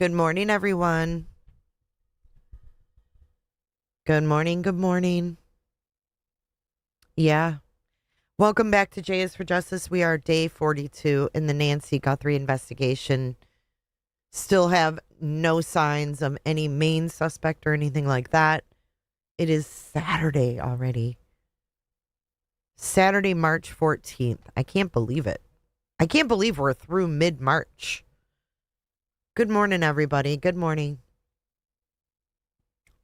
Good morning, everyone. Good morning. Good morning. Yeah. Welcome back to J is for Justice. We are day 42 in the Nancy Guthrie investigation. Still have no signs of any main suspect or anything like that. It is Saturday already. Saturday, March 14th. I can't believe it. I can't believe we're through mid-March. Good morning, everybody. Good morning.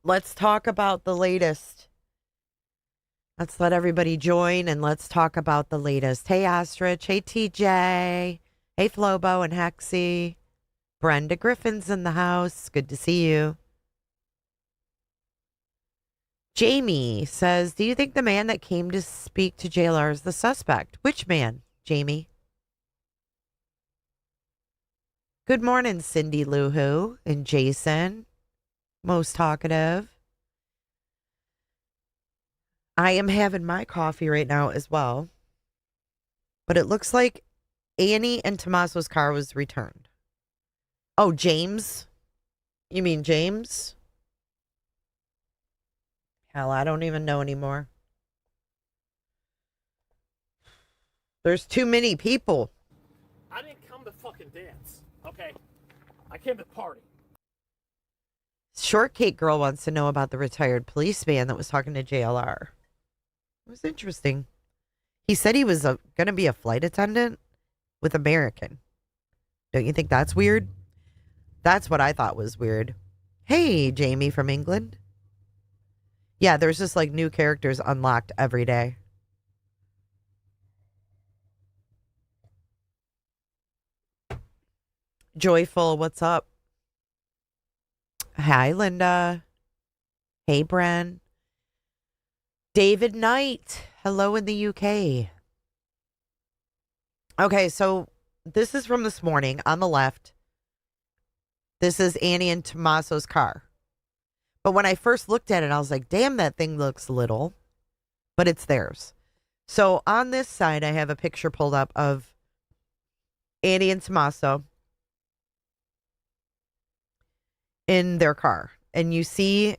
Let's talk about the latest. Let's let everybody join and let's talk about the latest. Hey, Ostrich. Hey, TJ. Hey, Flobo and Hexy. Brenda Griffin's in the house. Good to see you. Jamie says, do you think the man that came to speak to JLR is the suspect? Which man, Jamie? Good morning, Cindy Lou Who and Jason. Most talkative. I am having my coffee right now as well. But it looks like Annie and Tomasso's car was returned. Oh, James? You mean James? Hell, I don't even know anymore. There's too many people. I didn't come to fucking dance, okay? I came to party. Shortcake Girl wants to know about the retired policeman that was talking to JLR. It was interesting. He said he was going to be a flight attendant with American. Don't you think that's weird? That's what I thought was weird. Hey, Jamie from England. Yeah, there's just like new characters unlocked every day. Joyful, what's up? Hi, Linda. Hey, Bren. David Knight. Hello in the UK. Okay, so this is from this morning on the left. This is Annie and Tomasso's car. But when I first looked at it, I was like, damn, that thing looks little. But it's theirs. So on this side, I have a picture pulled up of Annie and Tomasso in their car. And you see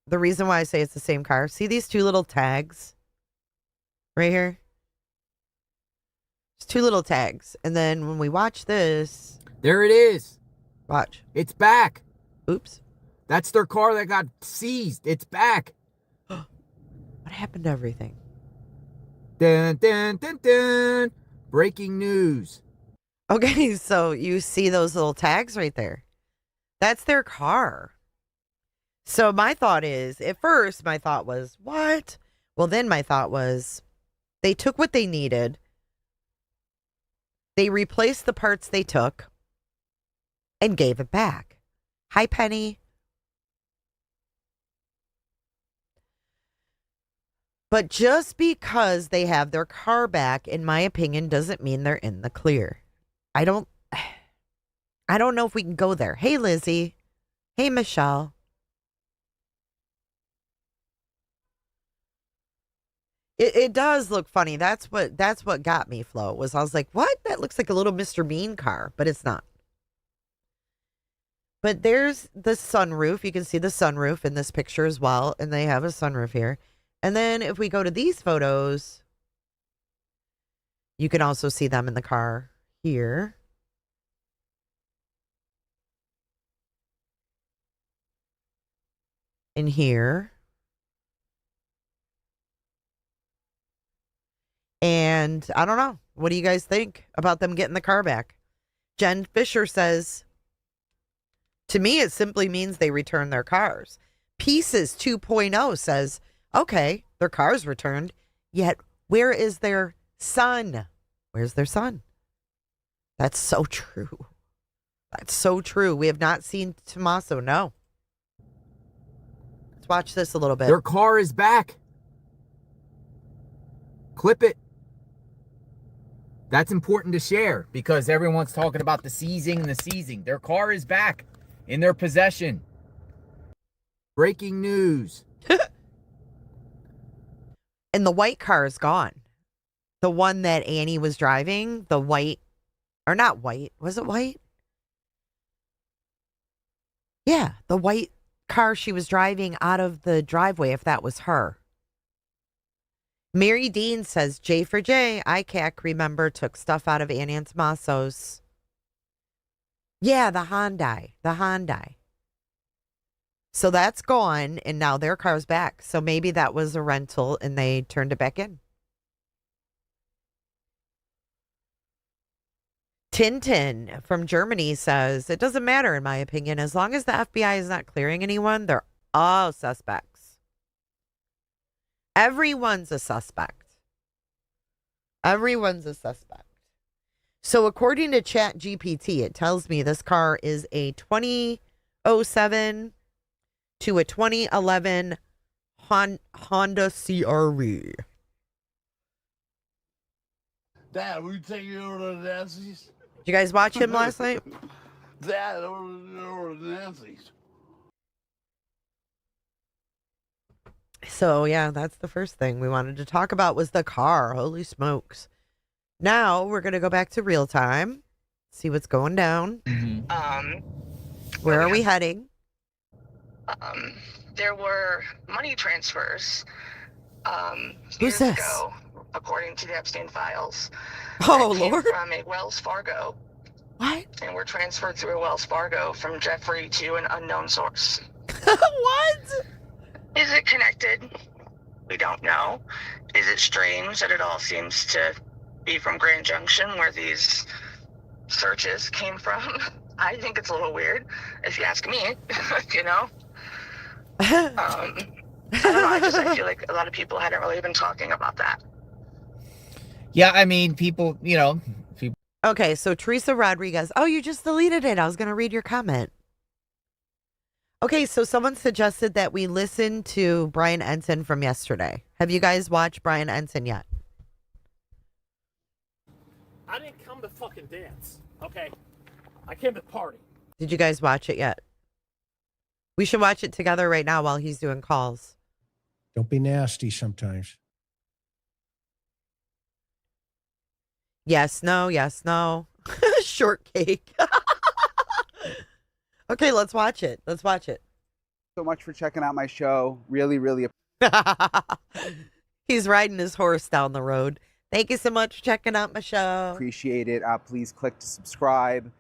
the reason why I say it's the same car. See these two little tags right here? It's two little tags. And then when we watch this. There it is. Watch. It's back. Oops. That's their car that got seized. It's back. What happened to everything? Dun, dun, dun, dun. Breaking news. Okay, so you see those little tags right there. That's their car. So my thought is, at first, my thought was, what? Well, then my thought was, they took what they needed. They replaced the parts they took and gave it back. Hi, Penny. But just because they have their car back, in my opinion, doesn't mean they're in the clear. I don't know if we can go there. Hey, Lizzie. Hey, Michelle. It does look funny. That's what got me, Flo. I was like, what? That looks like a little Mr. Bean car, but it's not. But there's the sunroof. You can see the sunroof in this picture as well, and they have a sunroof here. And then if we go to these photos, you can also see them in the car here. In here. And I don't know. What do you guys think about them getting the car back? Jen Fisher says, to me, it simply means they return their cars. Pieces 2.0 says, okay, their car's returned, yet where is their son? Where's their son? That's so true. That's so true. We have not seen Tomasso, no. Let's watch this a little bit. Their car is back. Clip it. That's important to share because everyone's talking about the seizing and the seizing. Their car is back in their possession. Breaking news. And the white car is gone. The one that Annie was driving, the white, or not white, was it white? Yeah, the white car she was driving out of the driveway, if that was her. Mary Dean says, J for J, ICAC, remember, took stuff out of Annie and Tomasso's. Yeah, the Hyundai. So that's gone, and now their car's back. So maybe that was a rental, and they turned it back in. Tintin from Germany says, it doesn't matter, in my opinion. As long as the FBI is not clearing anyone, they're all suspects. Everyone's a suspect. Everyone's a suspect. So according to ChatGPT, it tells me this car is a 2007 to a 2011 Honda CR-V. Dad, we take you over to Nancy's? Did you guys watch him last night? Dad, over to Nancy's. So, yeah, that's the first thing we wanted to talk about was the car. Holy smokes. Now we're going to go back to real time, see what's going down. Where are we heading? There were money transfers Who's years this? ago, according to the Epstein files. Oh, that came Lord. From a Wells Fargo. What? And were transferred through a Wells Fargo from Jeffrey to an unknown source. What? Is it connected? We don't know. Is it strange that it all seems to be from Grand Junction, where these searches came from? I think it's a little weird, if you ask me. You know? I don't know. I feel like a lot of people hadn't really been talking about that. Yeah, I mean, people, people. Okay, so Teresa Rodriguez. Oh, you just deleted it. I was going to read your comment. Okay, so someone suggested that we listen to Brian Ensign from yesterday. Have you guys watched Brian Ensign yet? I didn't come to fucking dance, okay? I came to party. Did you guys watch it yet? We should watch it together right now while he's doing calls. Don't be nasty sometimes. Yes, no. Shortcake. Okay, let's watch it. So much for checking out my show. Really He's riding his horse down the road. Thank you so much for checking out my show. appreciate it. Please click to subscribe.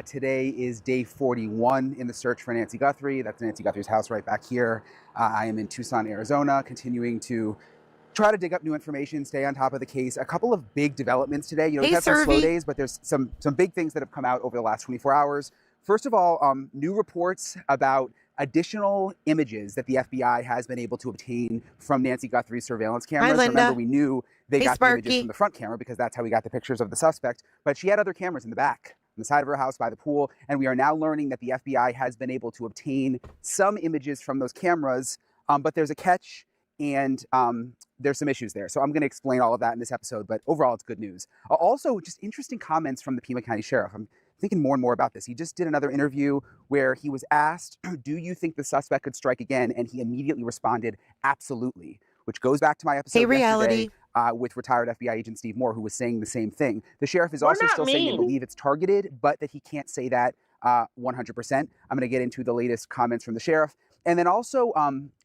Today is day 41 in the search for Nancy Guthrie. That's Nancy Guthrie's house right back here. I am in Tucson, Arizona, continuing to try to dig up new information, stay on top of the case. A couple of big developments today. We've had some slow days, but there's some big things that have come out over the last 24 hours. First of all, new reports about additional images that the FBI has been able to obtain from Nancy Guthrie's surveillance cameras. Linda. Remember, we knew they got the images Sparky. from the front camera because that's how we got the pictures of the suspect. But she had other cameras in the back, on the side of her house by the pool. And we are now learning that the FBI has been able to obtain some images from those cameras. But there's a catch, and there's some issues there. So I'm going to explain all of that in this episode. But overall, it's good news. Also, just interesting comments from the Pima County Sheriff. I'm thinking more and more about this. He just did another interview where he was asked, do you think the suspect could strike again? And he immediately responded, absolutely, which goes back to my episode yesterday with retired FBI agent Steve Moore, who was saying the same thing. The sheriff is also still saying they believe it's targeted, but that he can't say that 100%. I'm going to get into the latest comments from the sheriff. And then also,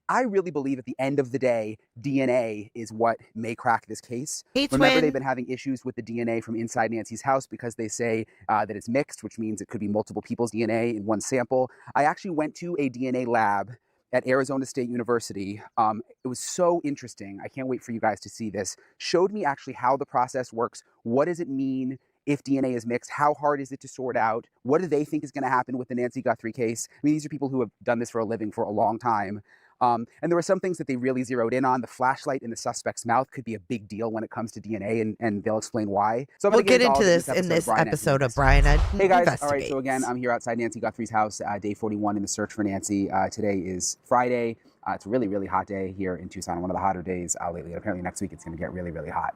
I really believe at the end of the day, DNA is what may crack this case. Remember, they've been having issues with the DNA from inside Nancy's house because they say that it's mixed, which means it could be multiple people's DNA in one sample. I actually went to a DNA lab at Arizona State University. It was so interesting. I can't wait for you guys to see this. Showed me actually how the process works. What does it mean if DNA is mixed? How hard is it to sort out? What do they think is going to happen with the Nancy Guthrie case? I mean, these are people who have done this for a living for a long time. And there were some things that they really zeroed in on. The flashlight in the suspect's mouth could be a big deal when it comes to DNA, and they'll explain why. So we'll get into this in this episode of Brian Ed Hey guys, Investigates. all right, so again, I'm here outside Nancy Guthrie's house, day 41 in the search for Nancy. Today is Friday. It's a really hot day here in Tucson, one of the hotter days lately. Apparently next week it's going to get really hot,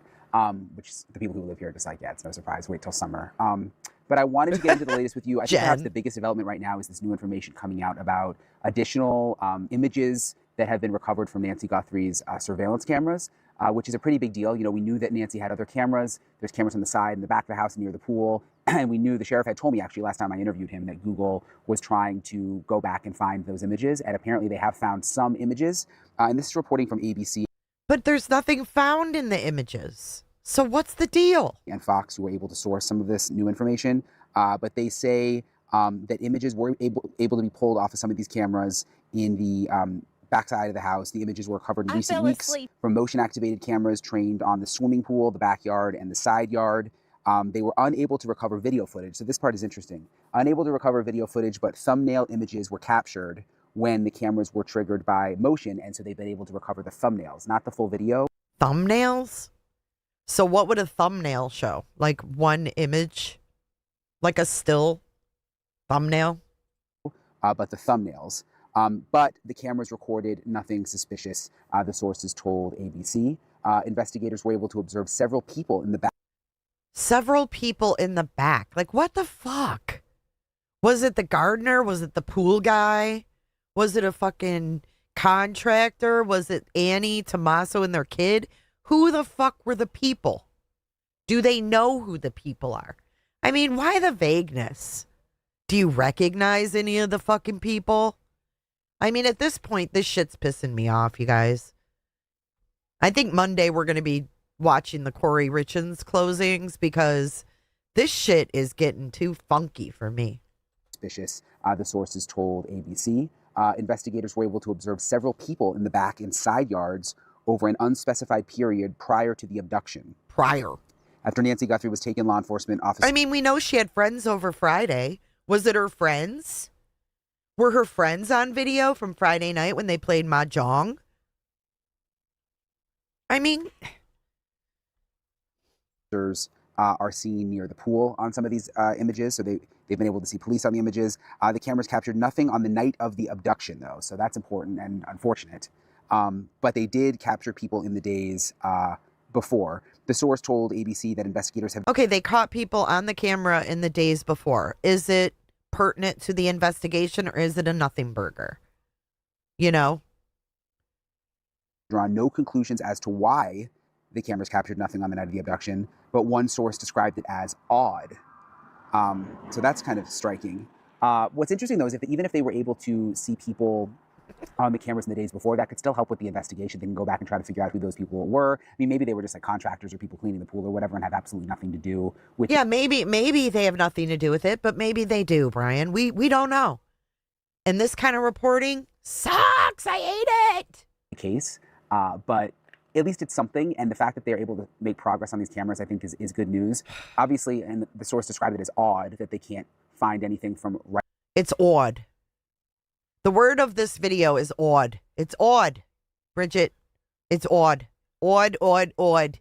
which the people who live here just like, yeah, it's no surprise. Wait till summer. But I wanted to get into the latest with you. I think perhaps the biggest development right now is this new information coming out about additional images that have been recovered from Nancy Guthrie's surveillance cameras. which is a pretty big deal. You know, we knew that Nancy had other cameras. There's cameras on the side and the back of the house near the pool. And we knew, the sheriff had told me actually last time I interviewed him, that Google was trying to go back and find those images. And apparently they have found some images. And this is reporting from ABC. But there's nothing found in the images. So what's the deal? And Fox, who were able to source some of this new information. But they say that images were able to be pulled off of some of these cameras in the backside of the house. The images were recovered in recent weeks from motion-activated cameras trained on the swimming pool, the backyard, and the side yard. They were unable to recover video footage. So this part is interesting. Unable to recover video footage, but thumbnail images were captured when the cameras were triggered by motion. And so they've been able to recover the thumbnails, not the full video. Thumbnails? So what would a thumbnail show? Like one image? Like a still thumbnail? But the thumbnails. But the cameras recorded nothing suspicious, the sources told ABC. Investigators were able to observe several people in the back. Several people in the back. Like, what the fuck? Was it the gardener? Was it the pool guy? Was it a fucking contractor? Was it Annie, Tomasso, and their kid? Who the fuck were the people? Do they know who the people are? I mean, why the vagueness? Do you recognize any of the fucking people? I mean, at this point, this shit's pissing me off, you guys. I think Monday we're going to be watching the Corey Richins closings because this shit is getting too funky for me. Suspicious, the sources told ABC. Investigators were able to observe several people in the back and side yards over an unspecified period prior to the abduction. Prior. After Nancy Guthrie was taken, law enforcement officers... I mean, we know she had friends over Friday. Was it her friends? Were her friends on video from Friday night when they played Mahjong? I mean... are seen near the pool on some of these images, so they've been able to see police on the images. The cameras captured nothing on the night of the abduction, though, so that's important and unfortunate. But they did capture people in the days before. The source told ABC that investigators have... Okay, they caught people on the camera in the days before. Is it pertinent to the investigation, or is it a nothing burger? You know? Drawn no conclusions as to why the cameras captured nothing on the night of the abduction, but one source described it as odd. So that's kind of striking. What's interesting, though, is even if they were able to see people on the cameras in the days before, that could still help with the investigation. They can go back and try to figure out who those people were. I mean, maybe they were just like contractors or people cleaning the pool or whatever and have absolutely nothing to do with... Yeah, maybe they have nothing to do with it, but maybe they do, Brian. We don't know. And this kind of reporting sucks. I hate it. Case, but at least it's something, and the fact that they're able to make progress on these cameras, I think, is good news. Obviously, and the source described it as odd that they can't find anything from... It's odd. The word of this video is odd. It's odd, Bridget. It's odd. Odd. Right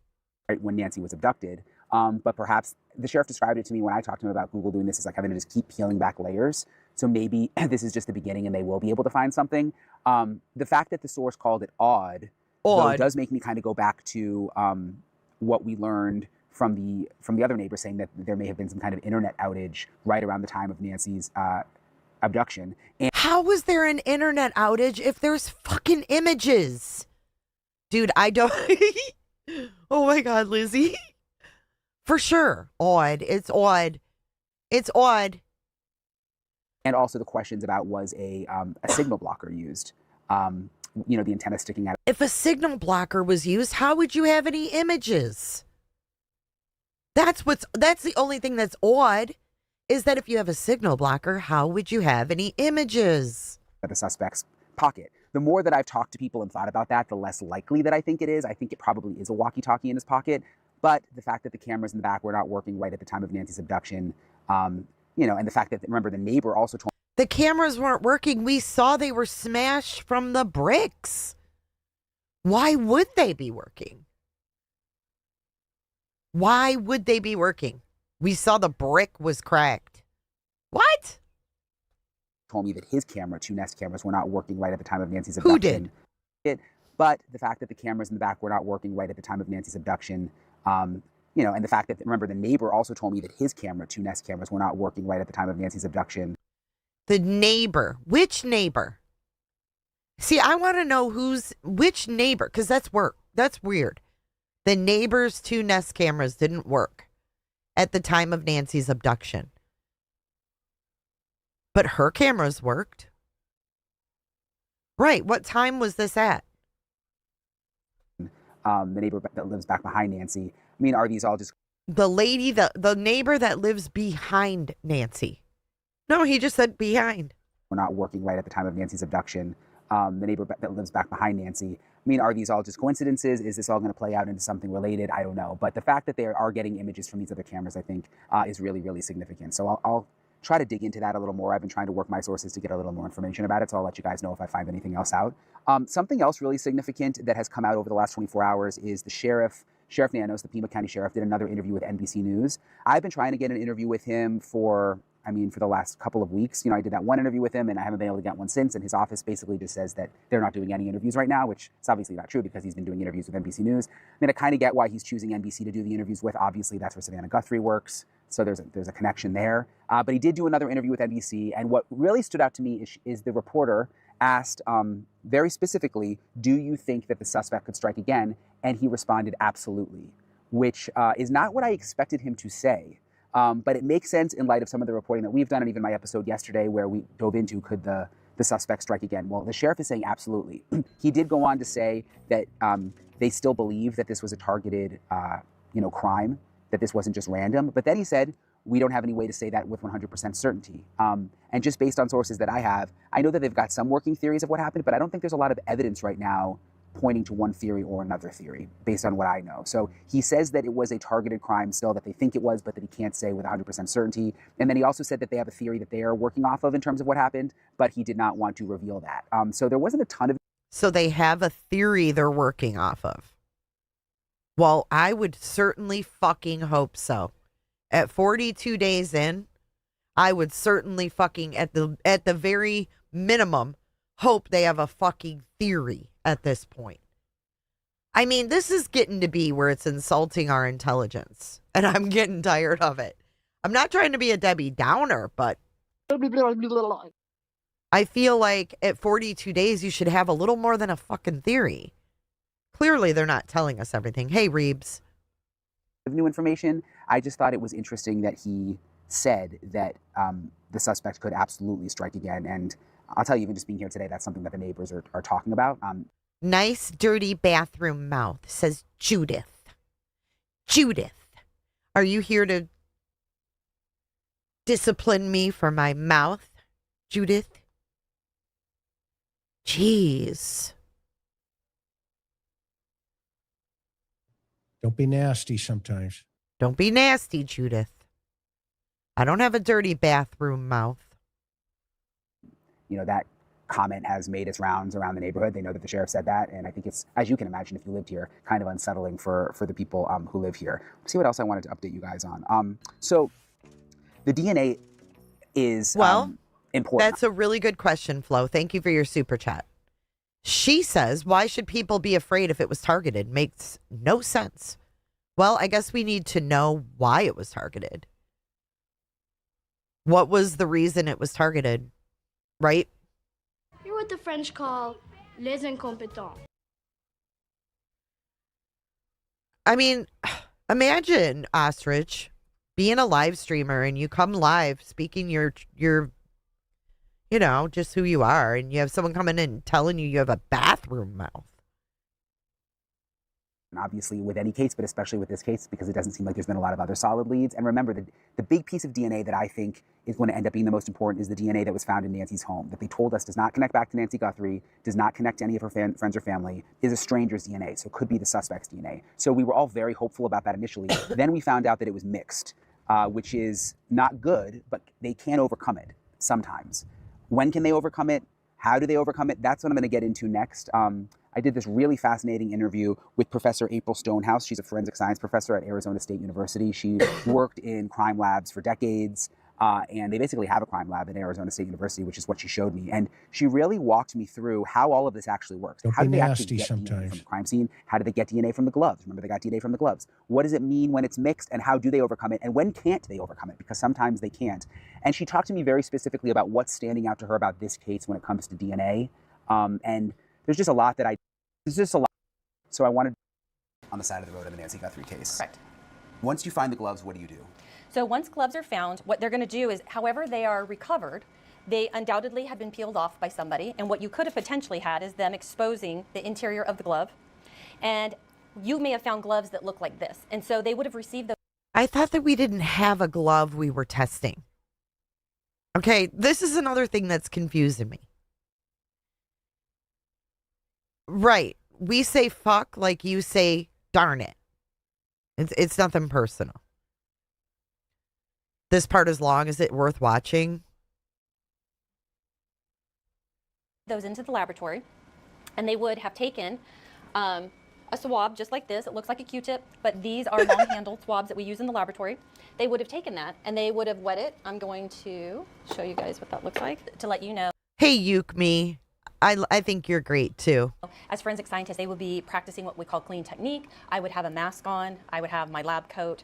when Nancy was abducted. But perhaps the sheriff described it to me when I talked to him about Google doing this as like having to just keep peeling back layers. So maybe this is just the beginning and they will be able to find something. The fact that the source called it odd, though, does make me kind of go back to what we learned from the other neighbor, saying that there may have been some kind of internet outage right around the time of Nancy's abduction. And how was there an internet outage if there's fucking images? Dude, I don't... Oh my God, Lizzie. For sure. Odd. It's odd. It's odd. And also the questions about, was a signal blocker used? You know, the antenna sticking out. If a signal blocker was used, how would you have any images? That's the only thing that's odd, is that if you have a signal blocker, how would you have any images? At the suspect's pocket. The more that I've talked to people and thought about that, the less likely that I think it is. I think it probably is a walkie-talkie in his pocket. But the fact that the cameras in the back were not working right at the time of Nancy's abduction, you know, and the fact that, remember, the neighbor also told... The cameras weren't working. We saw they were smashed from the bricks. Why would they be working? Why would they be working? We saw the brick was cracked. What? Told me that his camera, two Nest cameras, were not working right at the time of Nancy's abduction. Who did? But the fact that the cameras in the back were not working right at the time of Nancy's abduction, you know, and the fact that, remember, the neighbor also told me that his camera, two Nest cameras, were not working right at the time of Nancy's abduction. The neighbor. Which neighbor? See, I want to know which neighbor, because that's weird. The neighbor's 2 Nest cameras didn't work at the time of Nancy's abduction. But her cameras worked. Right. What time was this at? The neighbor that lives back behind Nancy. I mean, are these all just The neighbor that lives behind Nancy. No, he just said behind. were not working right at the time of Nancy's abduction? The neighbor that lives back behind Nancy. I mean, are these all just coincidences? Is this all going to play out into something related? I don't know. But the fact that they are getting images from these other cameras, I think, is really, really significant. So I'll try to dig into that a little more. I've been trying to work my sources to get a little more information about it, so I'll let you guys know if I find anything else out. Something else really significant that has come out over the last 24 hours is the Sheriff Nanos, the Pima County Sheriff, did another interview with NBC News. I've been trying to get an interview with him for the last couple of weeks. I did that one interview with him, and I haven't been able to get one since, and his office basically just says that they're not doing any interviews right now, which is obviously not true because he's been doing interviews with NBC News. I kind of get why he's choosing NBC to do the interviews with. Obviously, that's where Savannah Guthrie works, so there's a connection there. But he did do another interview with NBC, and what really stood out to me is the reporter asked very specifically, do you think that the suspect could strike again? And he responded, absolutely, which is not what I expected him to say. But it makes sense in light of some of the reporting that we've done, and even my episode yesterday where we dove into could the suspect strike again. Well, the sheriff is saying absolutely. He did go on to say that they still believe that this was a targeted crime, that this wasn't just random. But then he said, we don't have any way to say that with 100% certainty. And just based on sources that I have, I know that they've got some working theories of what happened, but I don't think there's a lot of evidence right now pointing to one theory or another theory based on what I know. So he says that it was a targeted crime still, that they think it was, but that he can't say with 100% certainty. And then he also said that they have a theory that they are working off of in terms of what happened, but he did not want to reveal that. So there wasn't a ton of... So they have a theory they're working off of. Well, I would certainly fucking hope so. At 42 days in, I would certainly fucking, at the very minimum, hope they have a fucking theory at this point. I mean, this is getting to be where it's insulting our intelligence, and I'm getting tired of it. I'm not trying to be a Debbie Downer, but I feel like at 42 days, you should have a little more than a fucking theory. Clearly, they're not telling us everything. Hey, Reebs. New information. I just thought it was interesting that he said that the suspect could absolutely strike again. And I'll tell you, even just being here today, that's something that the neighbors are talking about. Nice, dirty bathroom mouth, says Judith. Judith, are you here to discipline me for my mouth, Judith? Jeez. Don't be nasty sometimes. Don't be nasty, Judith. I don't have a dirty bathroom mouth. That comment has made its rounds around the neighborhood. They know that the sheriff said that. And I think it's, as you can imagine, if you lived here, kind of unsettling for the people who live here. Let's see what else I wanted to update you guys on. So the DNA is important. That's a really good question, Flo. Thank you for your super chat. She says, why should people be afraid if it was targeted? Makes no sense. Well, I guess we need to know why it was targeted. What was the reason it was targeted? Right? You're what the French call les incompetents. I mean, imagine, Ostrich, being a live streamer and you come live speaking your just who you are, and you have someone coming in telling you have a bathroom mouth. Obviously with any case, but especially with this case, because it doesn't seem like there's been a lot of other solid leads. And remember, the big piece of DNA that I think is going to end up being the most important is the DNA that was found in Nancy's home, that they told us does not connect back to Nancy Guthrie, does not connect to any of her friends or family, is a stranger's DNA, so it could be the suspect's DNA. So we were all very hopeful about that initially. Then we found out that it was mixed, which is not good, but they can overcome it sometimes. When can they overcome it? How do they overcome it? That's what I'm going to get into next. I did this really fascinating interview with Professor April Stonehouse. She's a forensic science professor at Arizona State University. She worked in crime labs for decades, and they basically have a crime lab at Arizona State University, which is what she showed me. And she really walked me through how all of this actually works. Don't how be do they nasty actually get sometimes. DNA from the crime scene? How do they get DNA from the gloves? Remember, they got DNA from the gloves. What does it mean when it's mixed, and how do they overcome it? And when can't they overcome it? Because sometimes they can't. And she talked to me very specifically about what's standing out to her about this case when it comes to DNA. And there's just a lot that there's just a lot. So I wanted on the side of the road in the Nancy Guthrie case. Correct. Once you find the gloves, what do you do? So once gloves are found, what they're going to do is, however they are recovered, they undoubtedly have been peeled off by somebody. And what you could have potentially had is them exposing the interior of the glove. And you may have found gloves that look like this. And so they would have received those. I thought that we didn't have a glove we were testing. Okay, this is another thing that's confusing me. Right. We say fuck like you say darn it. It's nothing personal. This part is long. Is it worth watching? Those into the laboratory, and they would have taken a swab just like this. It looks like a Q-tip, but these are long-handled swabs that we use in the laboratory. They would have taken that, and they would have wet it. I'm going to show you guys what that looks like to let you know. Hey, Yuke me. I think you're great, too. As forensic scientists, they would be practicing what we call clean technique. I would have a mask on. I would have my lab coat.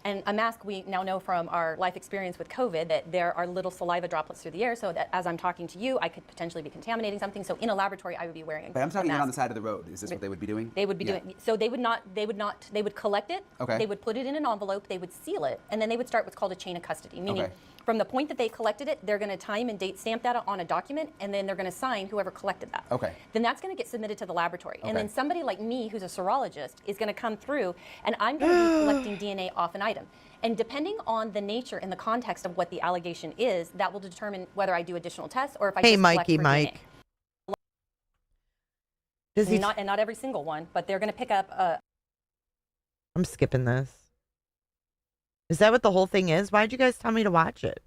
And a mask, we now know from our life experience with COVID that there are little saliva droplets through the air, so that as I'm talking to you, I could potentially be contaminating something. So in a laboratory, I would be wearing But I'm talking a about mask. on the side of the road. Is this what they would be doing? They would be doing, so they would collect it. Okay. They would put it in an envelope, they would seal it, and then they would start what's called a chain of custody, meaning from the point that they collected it, they're going to time and date stamp that on a document, and then they're going to sign whoever collected that. Okay. Then that's going to get submitted to the laboratory. And then somebody like me, who's a serologist, is going to come through, and I'm going to be collecting DNA off an item. And depending on the nature and the context of what the allegation is, that will determine whether I do additional tests or if I just collect for DNA. Does he and not every single one, but they're going to pick up a... I'm skipping this. Is that what the whole thing is? Why'd you guys tell me to watch it?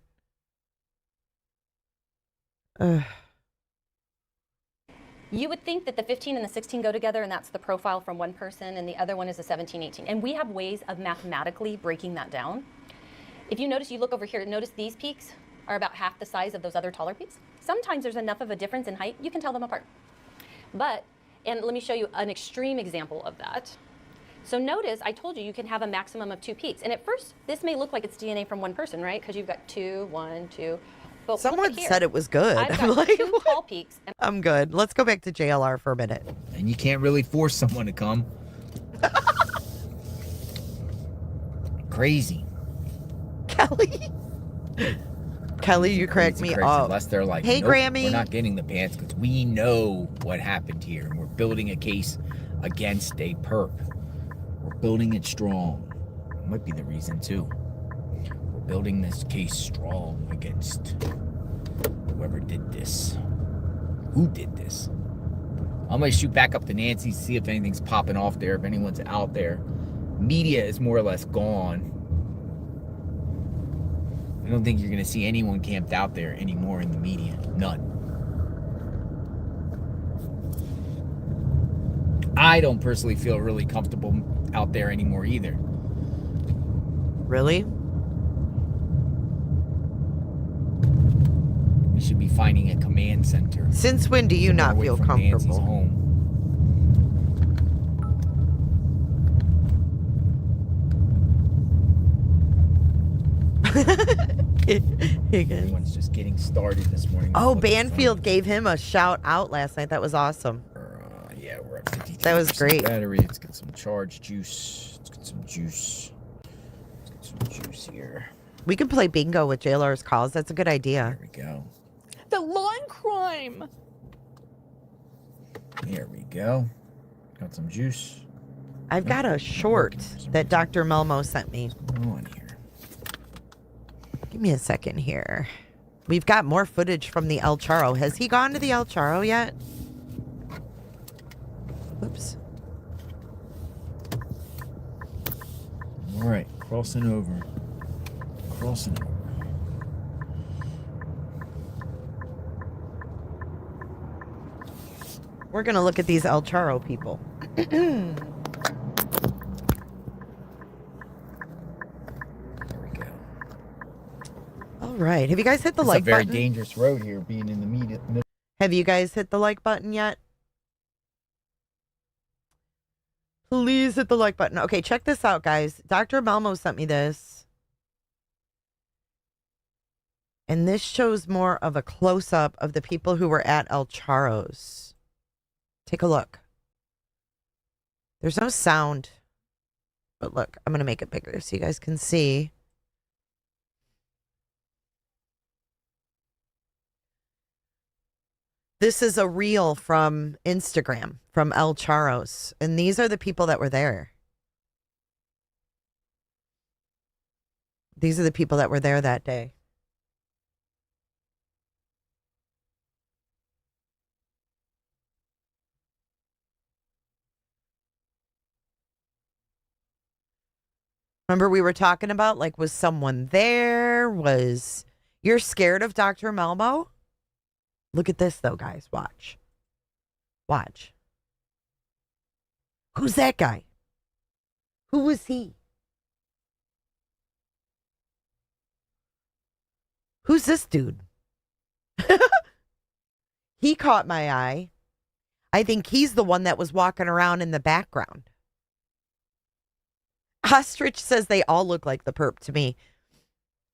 You would think that the 15 and the 16 go together, and that's the profile from one person, and the other one is a 17, 18. And we have ways of mathematically breaking that down. If you notice, you look over here, notice these peaks are about half the size of those other taller peaks. Sometimes there's enough of a difference in height, you can tell them apart. But, and let me show you an extreme example of that. So notice, I told you, you can have a maximum of 2 peaks. And at first, this may look like it's DNA from one person, right? Because you've got 2, 1, 2. But someone said it was good. I've I'm got like, 2 tall peaks. And I'm good. Let's go back to JLR for a minute. And you can't really force someone to come. Crazy. Kelly, you cracked me crazy. up. Unless they're like, hey, nope, Grammy. we're not getting the pants because we know what happened here. And we're building a case against a perp. We're building it strong. Might be the reason, too. We're building this case strong against whoever did this. Who did this? I'm going to shoot back up to Nancy, see if anything's popping off there, if anyone's out there. Media is more or less gone. I don't think you're going to see anyone camped out there anymore in the media. None. I don't personally feel really comfortable out there anymore either. Really? We should be finding a command center. Since when do you not feel comfortable? Home. Everyone's just getting started this morning. Oh, Banfield gave him a shout out last night. That was awesome. Yeah, we're at 53%. That was great. Battery. Let's get some charge juice. Let's get some juice. Let's get some juice here. We can play bingo with JLR's calls. That's a good idea. There we go. The lawn crime. Here we go. Got some juice. I've got a short that Dr. Melmo sent me. What's going on here? Give me a second here. We've got more footage from the El Charro. Has he gone to the El Charro yet? Whoops. All right, crossing over. Crossing over. We're going to look at these El Charro people. There we go. All right. Have you guys hit the It's like a very button? dangerous road here, being in the media. Have you guys hit the like button yet? Please hit the like button. Okay, check this out, guys. Dr. Melmo sent me this. And this shows more of a close-up of the people who were at El Charro's. Take a look. There's no sound. But look, I'm going to make it bigger so you guys can see. This is a reel from Instagram, from El Charros. And these are the people that were there. These are the people that were there that day. Remember we were talking about, like, was someone there? You're scared of Dr. Melbo? Look at this, though, guys. Watch. Watch. Who's that guy? Who was he? Who's this dude? He caught my eye. I think he's the one that was walking around in the background. Ostrich says they all look like the perp to me.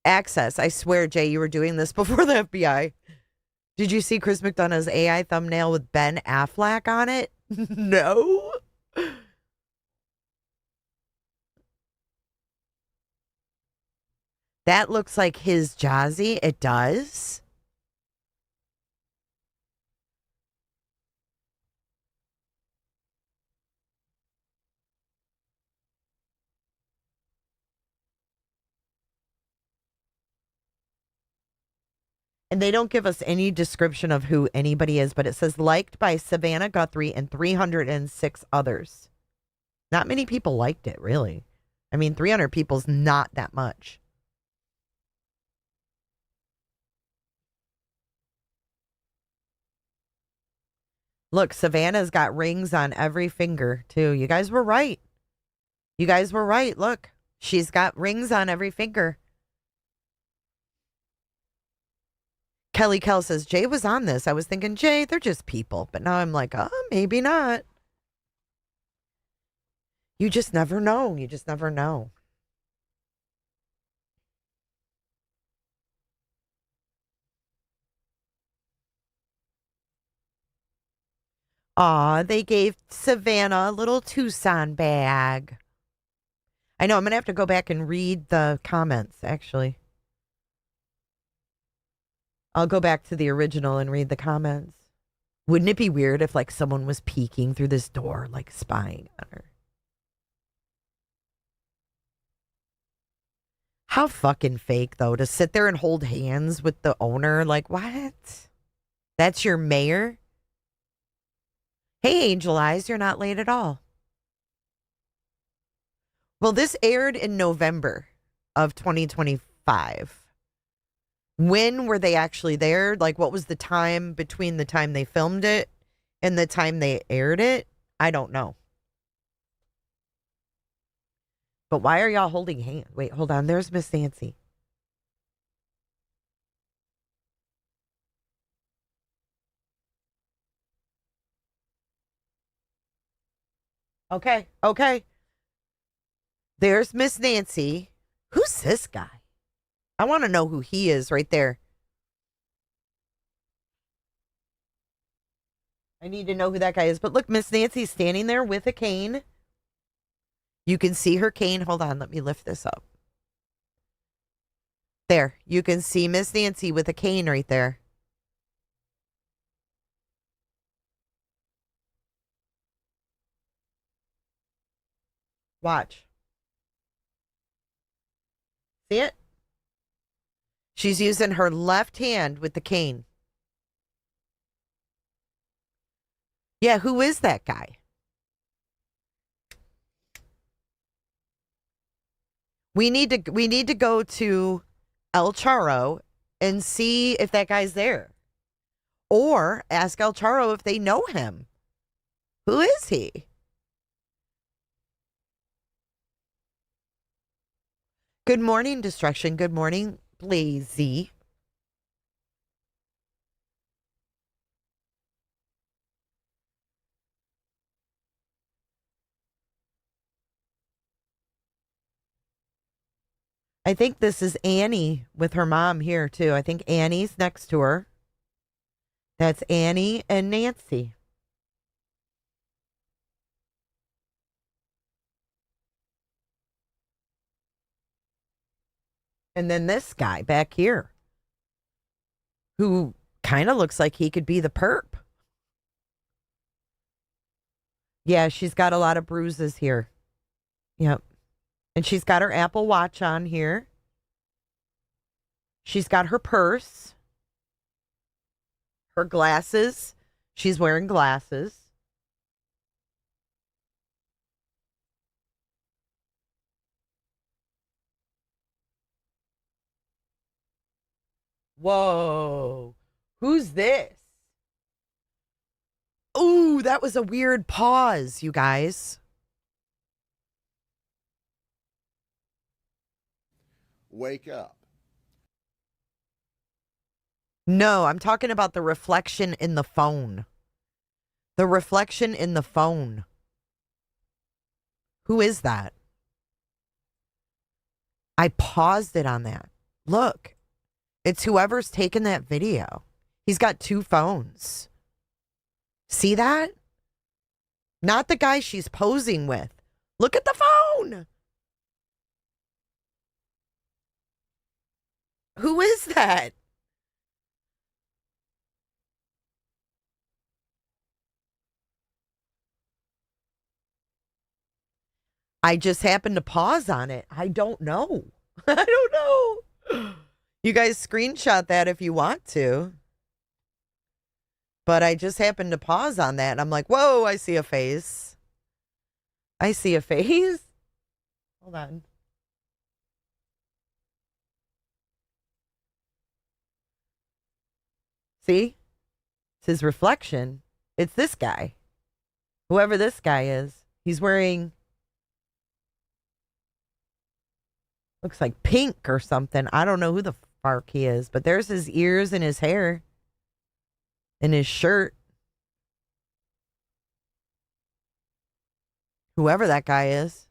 Access. I swear, Jay, you were doing this before the FBI. Did you see Chris McDonough's AI thumbnail with Ben Affleck on it? No. That looks like his Jazzy. It does. And they don't give us any description of who anybody is, but it says liked by Savannah Guthrie and 306 others. Not many people liked it, really. I mean, 300 people's not that much. Look, Savannah's got rings on every finger, too. You guys were right. You guys were right. Look, she's got rings on every finger. Kelly Kell says, Jay was on this. I was thinking, Jay, they're just people. But now I'm like, oh, maybe not. You just never know. You just never know. Aw, they gave Savannah a little Tucson bag. I know, I'm going to have to go back and read the comments, actually. I'll go back to the original and read the comments. Wouldn't it be weird if, like, someone was peeking through this door, like, spying on her? How fucking fake, though, to sit there and hold hands with the owner. Like, what? That's your mayor? Hey, Angel Eyes, you're not late at all. Well, this aired in November of 2025. When were they actually there? Like, what was the time between the time they filmed it and the time they aired it? I don't know. But why are y'all holding hands? Wait, hold on. There's Miss Nancy. Okay, okay. There's Miss Nancy. Who's this guy? I want to know who he is right there. I need to know who that guy is. But look, Miss Nancy's standing there with a cane. You can see her cane. Hold on, let me lift this up. There, you can see Miss Nancy with a cane right there. Watch. See it? She's using her left hand with the cane. Yeah, who is that guy? We need to go to El Charro and see if that guy's there. Or ask El Charro if they know him. Who is he? Good morning, Destruction. Good morning, Blazy. I think this is Annie with her mom here, too. I think Annie's next to her. That's Annie and Nancy. And then this guy back here, who kind of looks like he could be the perp. Yeah, she's got a lot of bruises here. Yep. And she's got her Apple Watch on here. She's got her purse. Her glasses. She's wearing glasses. Whoa. Who's this? Ooh, that was a weird pause, you guys. Wake up. No, I'm talking about the reflection in the phone. The reflection in the phone. Who is that? I paused it on that. Look, it's whoever's taken that video. He's got two phones. See that? Not the guy she's posing with. Look at the phone. Who is that? I just happened to pause on it. I don't know. I don't know. You guys screenshot that if you want to. But I just happened to pause on that. And I'm like, whoa, I see a face. I see a face. Hold on. See? It's his reflection. It's this guy. Whoever this guy is. He's wearing... looks like pink or something. I don't know who the fuck he is. But there's his ears and his hair. And his shirt. Whoever that guy is.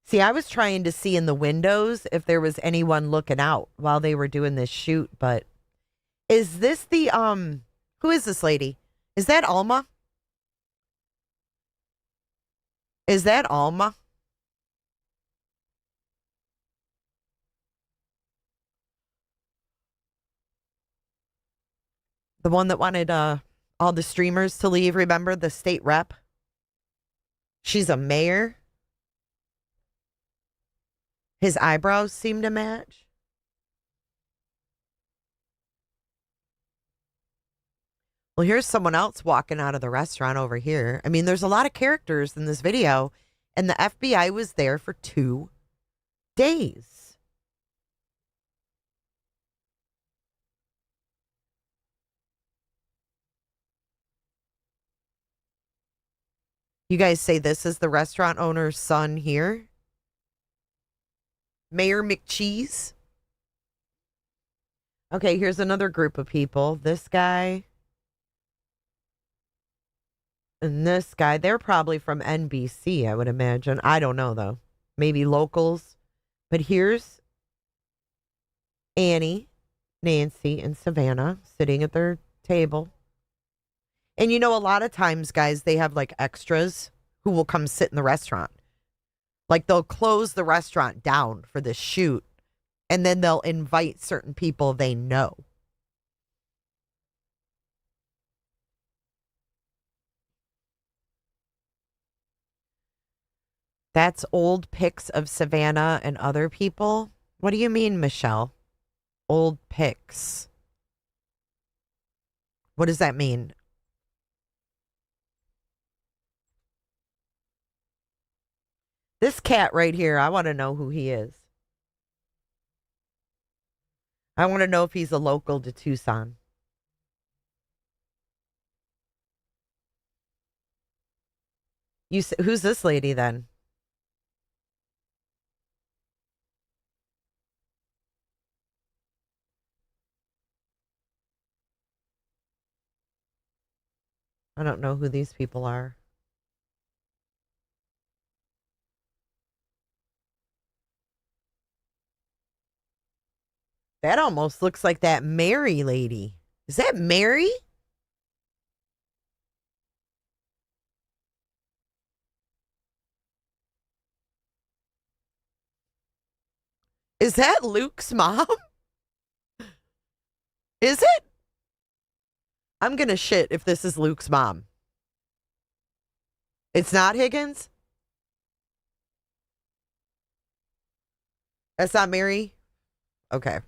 See, I was trying to see in the windows if there was anyone looking out while they were doing this shoot, but is this the who is this lady? Is that Alma? Is that Alma? The one that wanted all the streamers to leave, remember? The state rep? She's a mayor. His eyebrows seem to match. Well, here's someone else walking out of the restaurant over here. I mean, there's a lot of characters in this video, and the FBI was there for 2 days. You guys say this is the restaurant owner's son here? Mayor McCheese? Okay, here's another group of people. This guy. And this guy. They're probably from NBC, I would imagine. I don't know, though. Maybe locals. But here's Annie, Nancy, and Savannah sitting at their table. And you know, a lot of times, guys, they have like extras who will come sit in the restaurant. Like they'll close the restaurant down for this shoot, and then they'll invite certain people they know. That's old pics of Savannah and other people. What do you mean, Michelle? Old pics. What does that mean? This cat right here, I want to know who he is. I want to know if he's a local to Tucson. Who's this lady then? I don't know who these people are. That almost looks like that Mary lady. Is that Mary? Is that Luke's mom? Is it? I'm going to shit if this is Luke's mom. It's not Higgins? That's not Mary? Okay.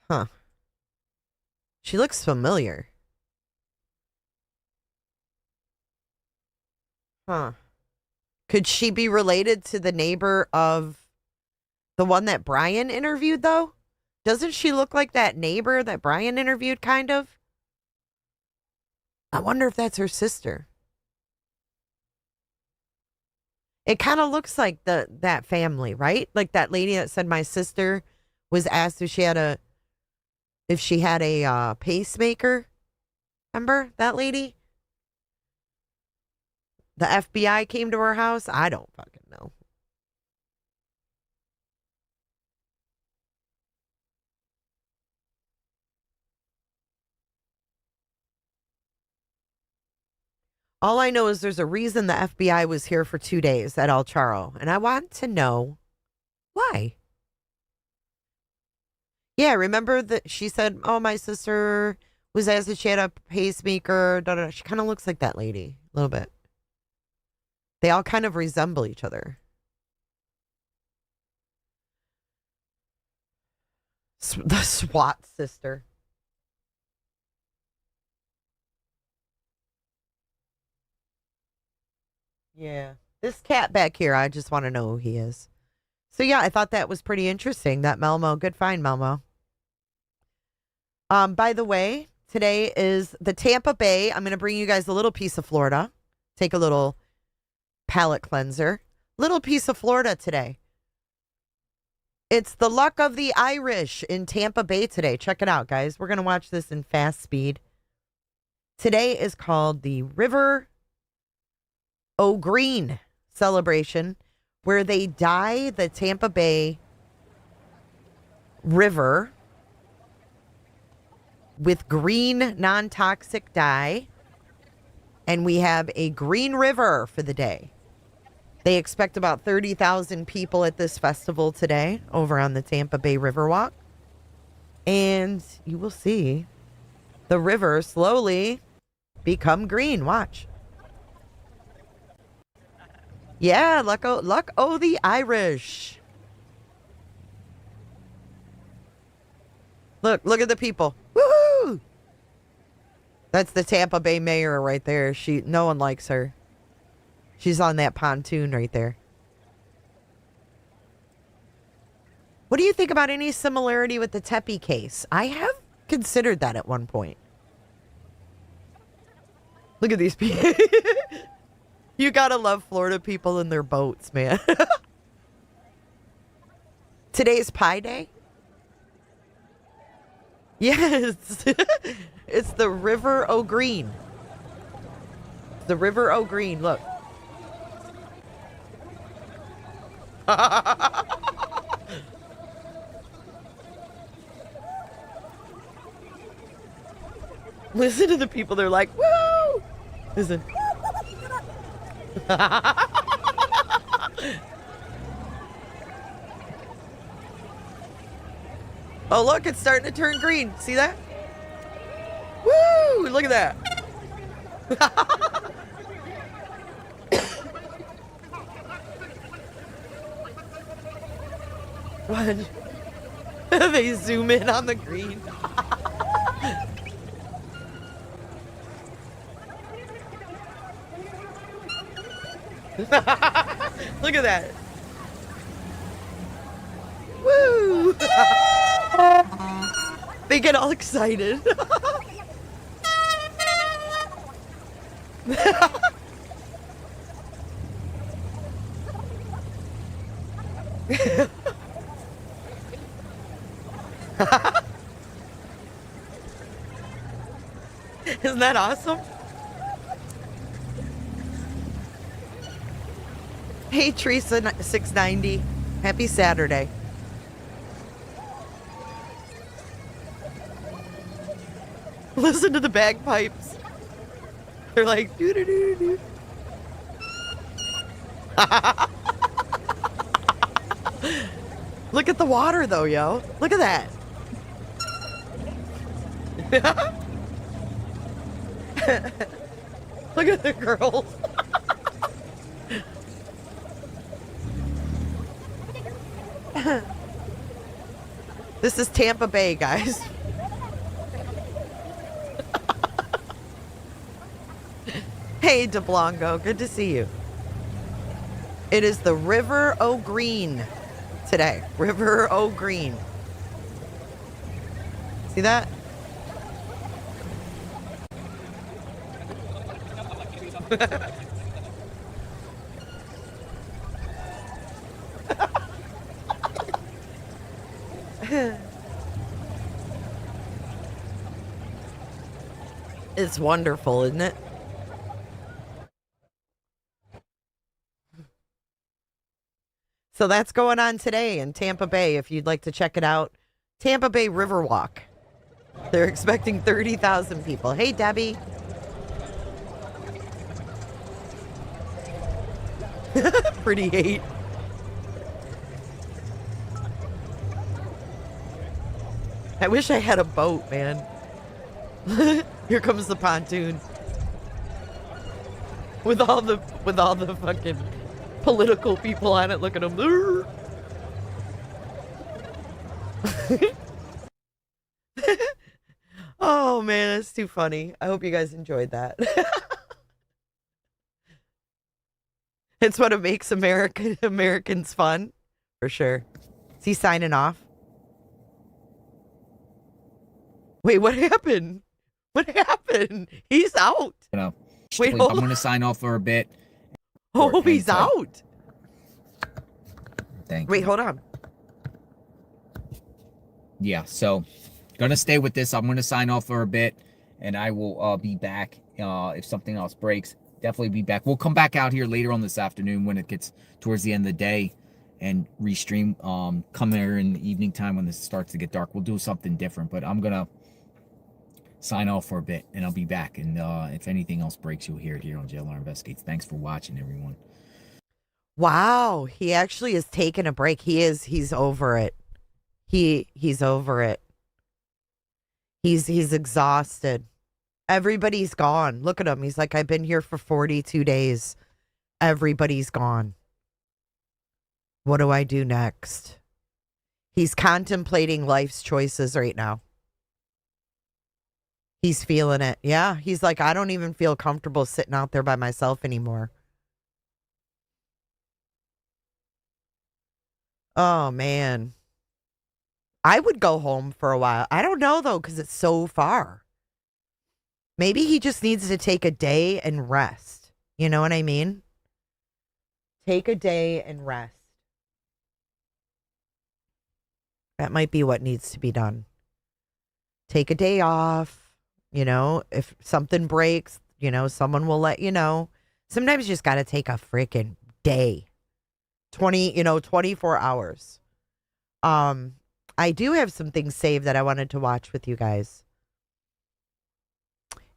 Huh. She looks familiar. Huh. Could she be related to the neighbor of the one that Brian interviewed, though? Doesn't she look like that neighbor that Brian interviewed, kind of? I wonder if that's her sister. It kind of looks like that family, right? Like that lady that said my sister was asked if she had a pacemaker. Remember that lady? The FBI came to her house. I don't fucking know. All I know is there's a reason the FBI was here for 2 days at El Charro, and I want to know why. Yeah, remember that she said, oh, my sister was asked if she had a pacemaker. Da, da, da. She kind of looks like that lady a little bit. They all kind of resemble each other. The SWAT sister. Yeah. This cat back here, I just want to know who he is. So yeah, I thought that was pretty interesting. That Melmo. Good find, Melmo. By the way, today is the Tampa Bay. I'm going to bring you guys a little piece of Florida. Take a little palate cleanser. Little piece of Florida today. It's the luck of the Irish in Tampa Bay today. Check it out, guys. We're going to watch this in fast speed. Today is called the River O'Green celebration, where they dye the Tampa Bay River with green non-toxic dye. And we have a green river for the day. They expect about 30,000 people at this festival today over on the Tampa Bay Riverwalk. And you will see the river slowly become green. Watch. Yeah, luck o' the Irish. Look at the people. Woohoo! That's the Tampa Bay mayor right there. No one likes her. She's on that pontoon right there. What do you think about any similarity with the Tepe case? I have considered that at one point. Look at these people. You gotta love Florida people and their boats, man. Today's Pie Day? Yes. It's the River O'Green. The River O'Green, look. Listen to the people, they're like, woo! Listen. Oh, look, it's starting to turn green. See that? Woo! Look at that. What? They zoom in on the green. Look at that. Woo! They get all excited. Isn't that awesome? Hey, Teresa 690. Happy Saturday. Listen to the bagpipes. They're like doo doo doo doo. Look at the water, though, yo. Look at that. Look at the girls. This is Tampa Bay, guys. Hey, DeBlanco, good to see you. It is the River O' Green today. River O' Green. See that? It's wonderful, isn't it? So that's going on today in Tampa Bay if you'd like to check it out. Tampa Bay Riverwalk. They're expecting 30,000 people. Hey, Debbie. Pretty hate. I wish I had a boat, man. Here comes the pontoon. With all the fucking political people on it. Look at them. Oh man, that's too funny. I hope you guys enjoyed that. It's what it makes Americans fun, for sure. Is he signing off? Wait, what happened? What happened? He's out. Wait, I'm going to sign off for a bit. Oh, he's out. Thank you. Wait, hold on. Yeah, so gonna stay with this. I'm gonna sign off for a bit, and I will be back if something else breaks. Definitely be back. We'll come back out here later on this afternoon when it gets towards the end of the day and restream. Come here in the evening time when this starts to get dark. We'll do something different, but I'm gonna sign off for a bit, and I'll be back. And if anything else breaks, you'll hear it here on JLR Investigates. Thanks for watching, everyone. Wow, he actually is taking a break. He's over it. He's over it. He's exhausted. Everybody's gone. Look at him. He's like, I've been here for 42 days. Everybody's gone. What do I do next? He's contemplating life's choices right now. He's feeling it. Yeah, he's like, I don't even feel comfortable sitting out there by myself anymore. Oh, man. I would go home for a while. I don't know, though, because it's so far. Maybe he just needs to take a day and rest. You know what I mean? Take a day and rest. That might be what needs to be done. Take a day off. You know, if something breaks, you know, someone will let you know. Sometimes you just got to take a freaking day. 24 hours. I do have some things saved that I wanted to watch with you guys.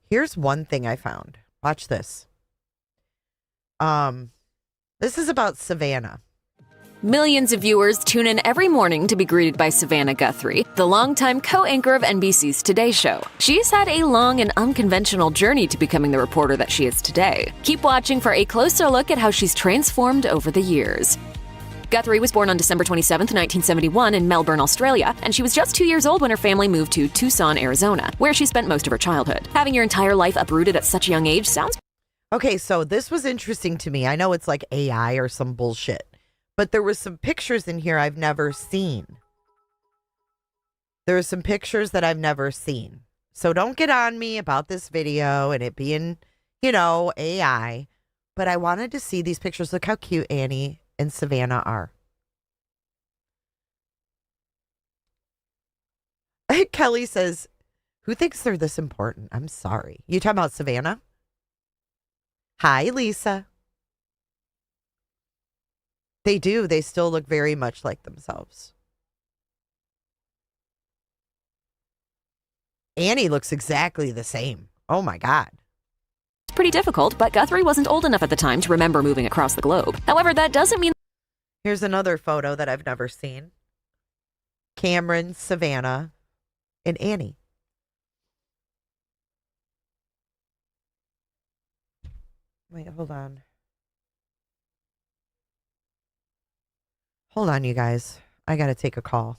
Here's one thing I found. Watch this. This is about Savannah. Millions of viewers tune in every morning to be greeted by Savannah Guthrie, the longtime co-anchor of NBC's Today Show. She's had a long and unconventional journey to becoming the reporter that she is today. Keep watching for a closer look at how she's transformed over the years. Guthrie was born on December 27, 1971 in Melbourne, Australia, and she was just 2 years old when her family moved to Tucson, Arizona, where she spent most of her childhood. Having your entire life uprooted at such a young age sounds... Okay, so this was interesting to me. I know it's like AI or some bullshit, but there was some pictures in here I've never seen. There are some pictures that I've never seen. So don't get on me about this video and it being, AI. But I wanted to see these pictures. Look how cute Annie and Savannah are. Kelly says, who thinks they're this important? I'm sorry. You talking about Savannah? Hi, Lisa. They do. They still look very much like themselves. Annie looks exactly the same. Oh, my God. Pretty difficult, but Guthrie wasn't old enough at the time to remember moving across the globe. However, that doesn't mean... Here's another photo that I've never seen. Cameron, Savannah, and Annie. Wait, hold on. Hold on, you guys. I got to take a call.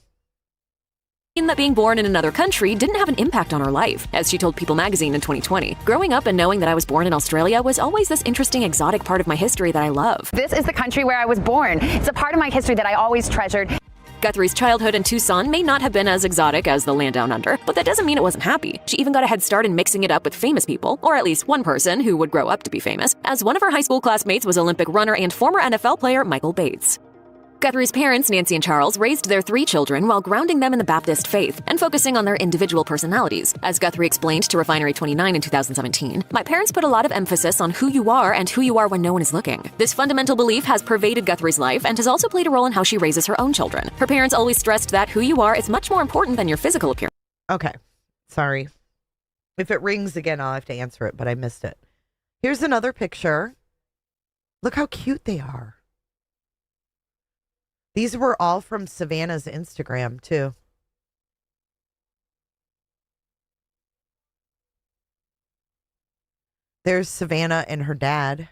That being born in another country didn't have an impact on her life. As she told People magazine in 2020, growing up and knowing that I was born in Australia was always this interesting exotic part of my history that I love. This is the country where I was born. It's a part of my history that I always treasured. Guthrie's childhood in Tucson may not have been as exotic as the land down under, but that doesn't mean it wasn't happy. She even got a head start in mixing it up with famous people, or at least one person who would grow up to be famous, as one of her high school classmates was Olympic runner and former NFL player Michael Bates. Guthrie's parents, Nancy and Charles, raised their 3 children while grounding them in the Baptist faith and focusing on their individual personalities. As Guthrie explained to Refinery 29 in 2017, my parents put a lot of emphasis on who you are and who you are when no one is looking. This fundamental belief has pervaded Guthrie's life and has also played a role in how she raises her own children. Her parents always stressed that who you are is much more important than your physical appearance. Okay. Sorry. If it rings again, I'll have to answer it, but I missed it. Here's another picture. Look how cute they are. These were all from Savannah's Instagram, too. There's Savannah and her dad.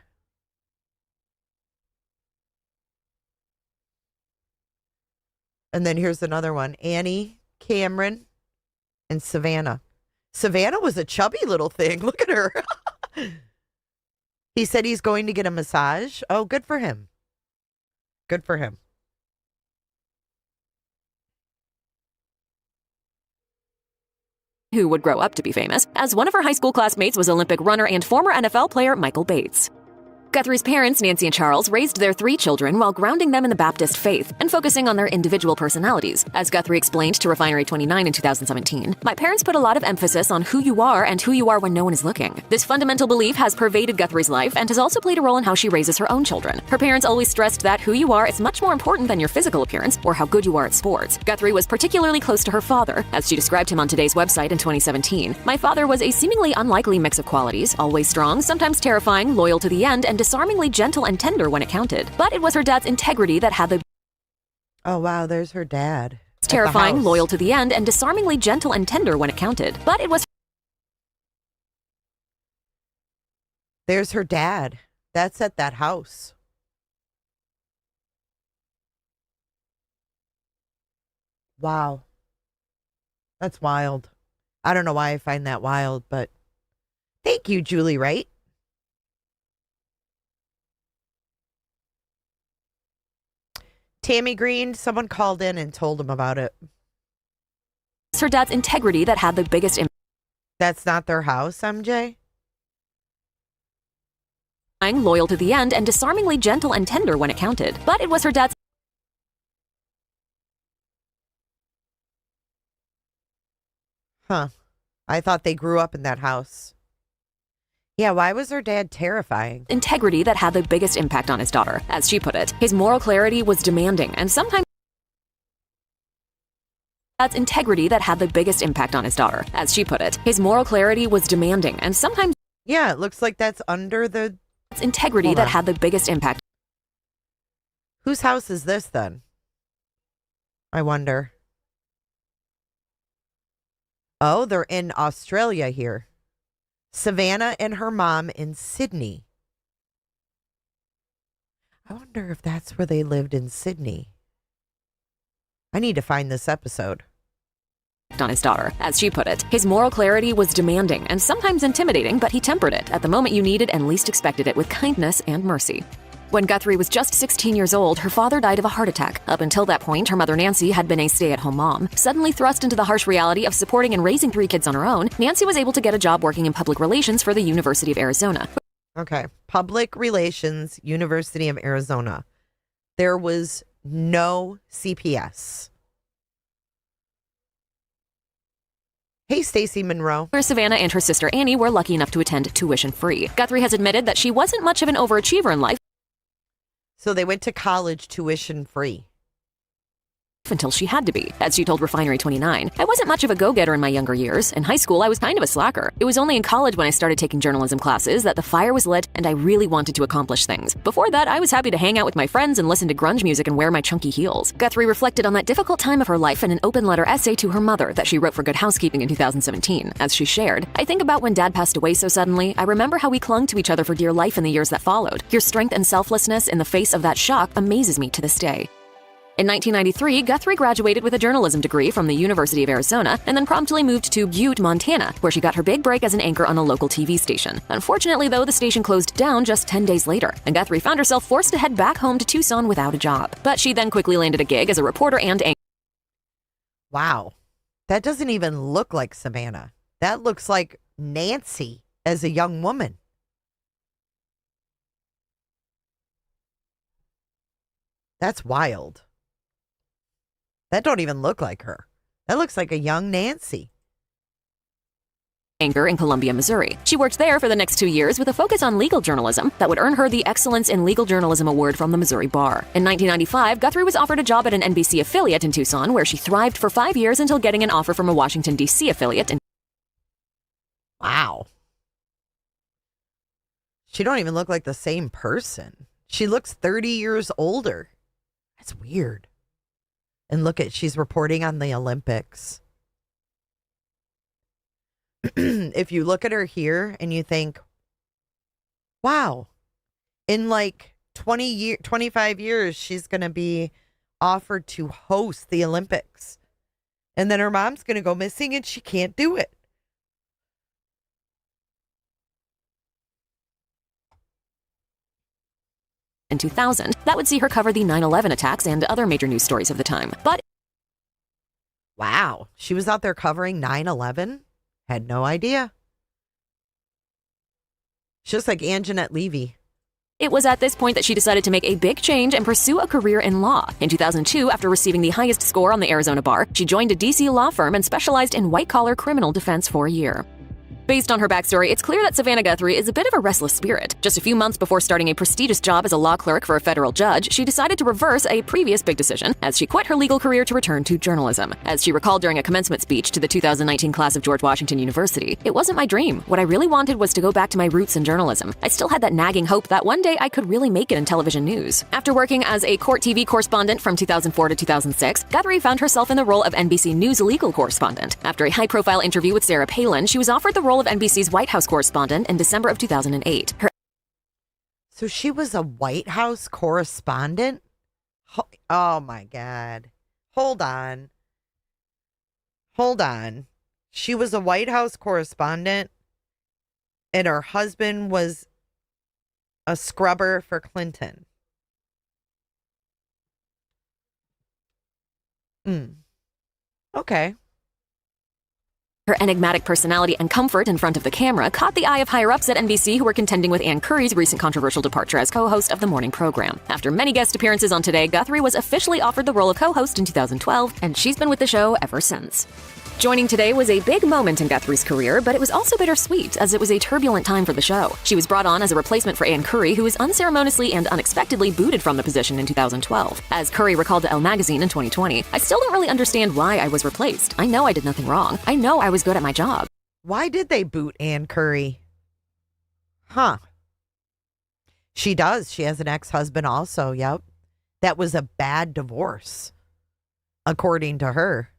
And then here's another one. Annie, Cameron, and Savannah. Savannah was a chubby little thing. Look at her. He said he's going to get a massage. Oh, good for him. Good for him. Who would grow up to be famous, as one of her high school classmates was Olympic runner and former NFL player Michael Bates. Guthrie's parents, Nancy and Charles, raised their 3 children while grounding them in the Baptist faith and focusing on their individual personalities. As Guthrie explained to Refinery 29 in 2017, my parents put a lot of emphasis on who you are and who you are when no one is looking. This fundamental belief has pervaded Guthrie's life and has also played a role in how she raises her own children. Her parents always stressed that who you are is much more important than your physical appearance or how good you are at sports. Guthrie was particularly close to her father. As she described him on Today's website in 2017, my father was a seemingly unlikely mix of qualities, always strong, sometimes terrifying, loyal to the end, and disarmingly gentle and tender when it counted. But it was her dad's integrity that had the... Oh, wow, there's her dad. Terrifying, loyal to the end, and disarmingly gentle and tender when it counted. But it was... There's her dad. That's at that house. Wow. That's wild. I don't know why I find that wild, but thank you, Julie Wright. Tammy Green, someone called in and told him about it. It's her dad's integrity that had the biggest impact. That's not their house, MJ? Loyal to the end and disarmingly gentle and tender when it counted. But it was her dad's... Huh. I thought they grew up in that house. Yeah, why was her dad terrifying? Integrity that had the biggest impact on his daughter. As she put it, his moral clarity was demanding and sometimes... That's integrity that had the biggest impact on his daughter. As she put it, his moral clarity was demanding and sometimes... Yeah, it looks like that's under the... It's integrity that had the biggest impact. Whose house is this then? I wonder. Oh, they're in Australia here. Savannah and her mom in Sydney. I wonder if that's where they lived in Sydney. I need to find this episode. On his daughter. As she put it, his moral clarity was demanding and sometimes intimidating, but he tempered it at the moment you needed and least expected it with kindness and mercy. When Guthrie was just 16 years old, her father died of a heart attack. Up until that point, her mother Nancy had been a stay-at-home mom. Suddenly thrust into the harsh reality of supporting and raising 3 kids on her own, Nancy was able to get a job working in public relations for the University of Arizona. Okay. Public Relations, University of Arizona. There was no CPS. Hey, Stacey Monroe. Where Savannah and her sister Annie were lucky enough to attend tuition-free. Guthrie has admitted that she wasn't much of an overachiever in life. So they went to college tuition free. until she had to be. As she told Refinery 29, I wasn't much of a go-getter in my younger years. In high school, I was kind of a slacker. It was only in college when I started taking journalism classes that the fire was lit and I really wanted to accomplish things. Before that, I was happy to hang out with my friends and listen to grunge music and wear my chunky heels. Guthrie reflected on that difficult time of her life in an open letter essay to her mother that she wrote for Good Housekeeping in 2017. As she shared, I think about when Dad passed away so suddenly, I remember how we clung to each other for dear life in the years that followed. Your strength and selflessness in the face of that shock amazes me to this day. In 1993, Guthrie graduated with a journalism degree from the University of Arizona and then promptly moved to Butte, Montana, where she got her big break as an anchor on a local TV station. Unfortunately, though, the station closed down just 10 days later, and Guthrie found herself forced to head back home to Tucson without a job. But she then quickly landed a gig as a reporter and anchor. Wow. That doesn't even look like Savannah. That looks like Nancy as a young woman. That's wild. That don't even look like her. That looks like a young Nancy. Anchor in Columbia, Missouri. She worked there for the next 2 years with a focus on legal journalism that would earn her the Excellence in Legal Journalism Award from the Missouri Bar. In 1995, Guthrie was offered a job at an NBC affiliate in Tucson, where she thrived for 5 years until getting an offer from a Washington, D.C. affiliate. Wow. She don't even look like the same person. She looks 30 years older. That's weird. And look at, she's reporting on the Olympics. If you look at her here and you think, wow, in like 25 years, she's going to be offered to host the Olympics. And then her mom's going to go missing and she can't do it. In 2000, that would see her cover the 9/11 attacks and other major news stories of the time. But wow, she was out there covering 9/11? Had no idea. Just like Anjanette Levy. it was at this point that she decided to make a big change and pursue a career in law. In 2002, after receiving the highest score on the Arizona bar, she joined a D.C. law firm and specialized in white-collar criminal defense for a year. Based on her backstory, it's clear that Savannah Guthrie is a bit of a restless spirit. Just a few months before starting a prestigious job as a law clerk for a federal judge, she decided to reverse a previous big decision as she quit her legal career to return to journalism. As she recalled during a commencement speech to the 2019 class of George Washington University, "It wasn't my dream. What I really wanted was to go back to my roots in journalism. I still had that nagging hope that one day I could really make it in television news." After working as a court TV correspondent from 2004 to 2006, Guthrie found herself in the role of NBC News legal correspondent. After a high-profile interview with Sarah Palin, she was offered the role of NBC's White House correspondent in December of 2008. So she was a White House correspondent? Oh my God. Hold on. She was a White House correspondent and her husband was a scrubber for Clinton. Okay. Her enigmatic personality and comfort in front of the camera caught the eye of higher-ups at NBC who were contending with Ann Curry's recent controversial departure as co-host of the morning program. After many guest appearances on Today, Guthrie was officially offered the role of co-host in 2012, and she's been with the show ever since. Joining Today was a big moment in Guthrie's career, but it was also bittersweet, as it was a turbulent time for the show. She was brought on as a replacement for Ann Curry, who was unceremoniously and unexpectedly booted from the position in 2012. As Curry recalled to Elle magazine in 2020, "I still don't really understand why I was replaced. I know I did nothing wrong. I know I was good at my job." Why did they boot Ann Curry? Huh. She does. She has an ex-husband also. Yep. That was a bad divorce, according to her.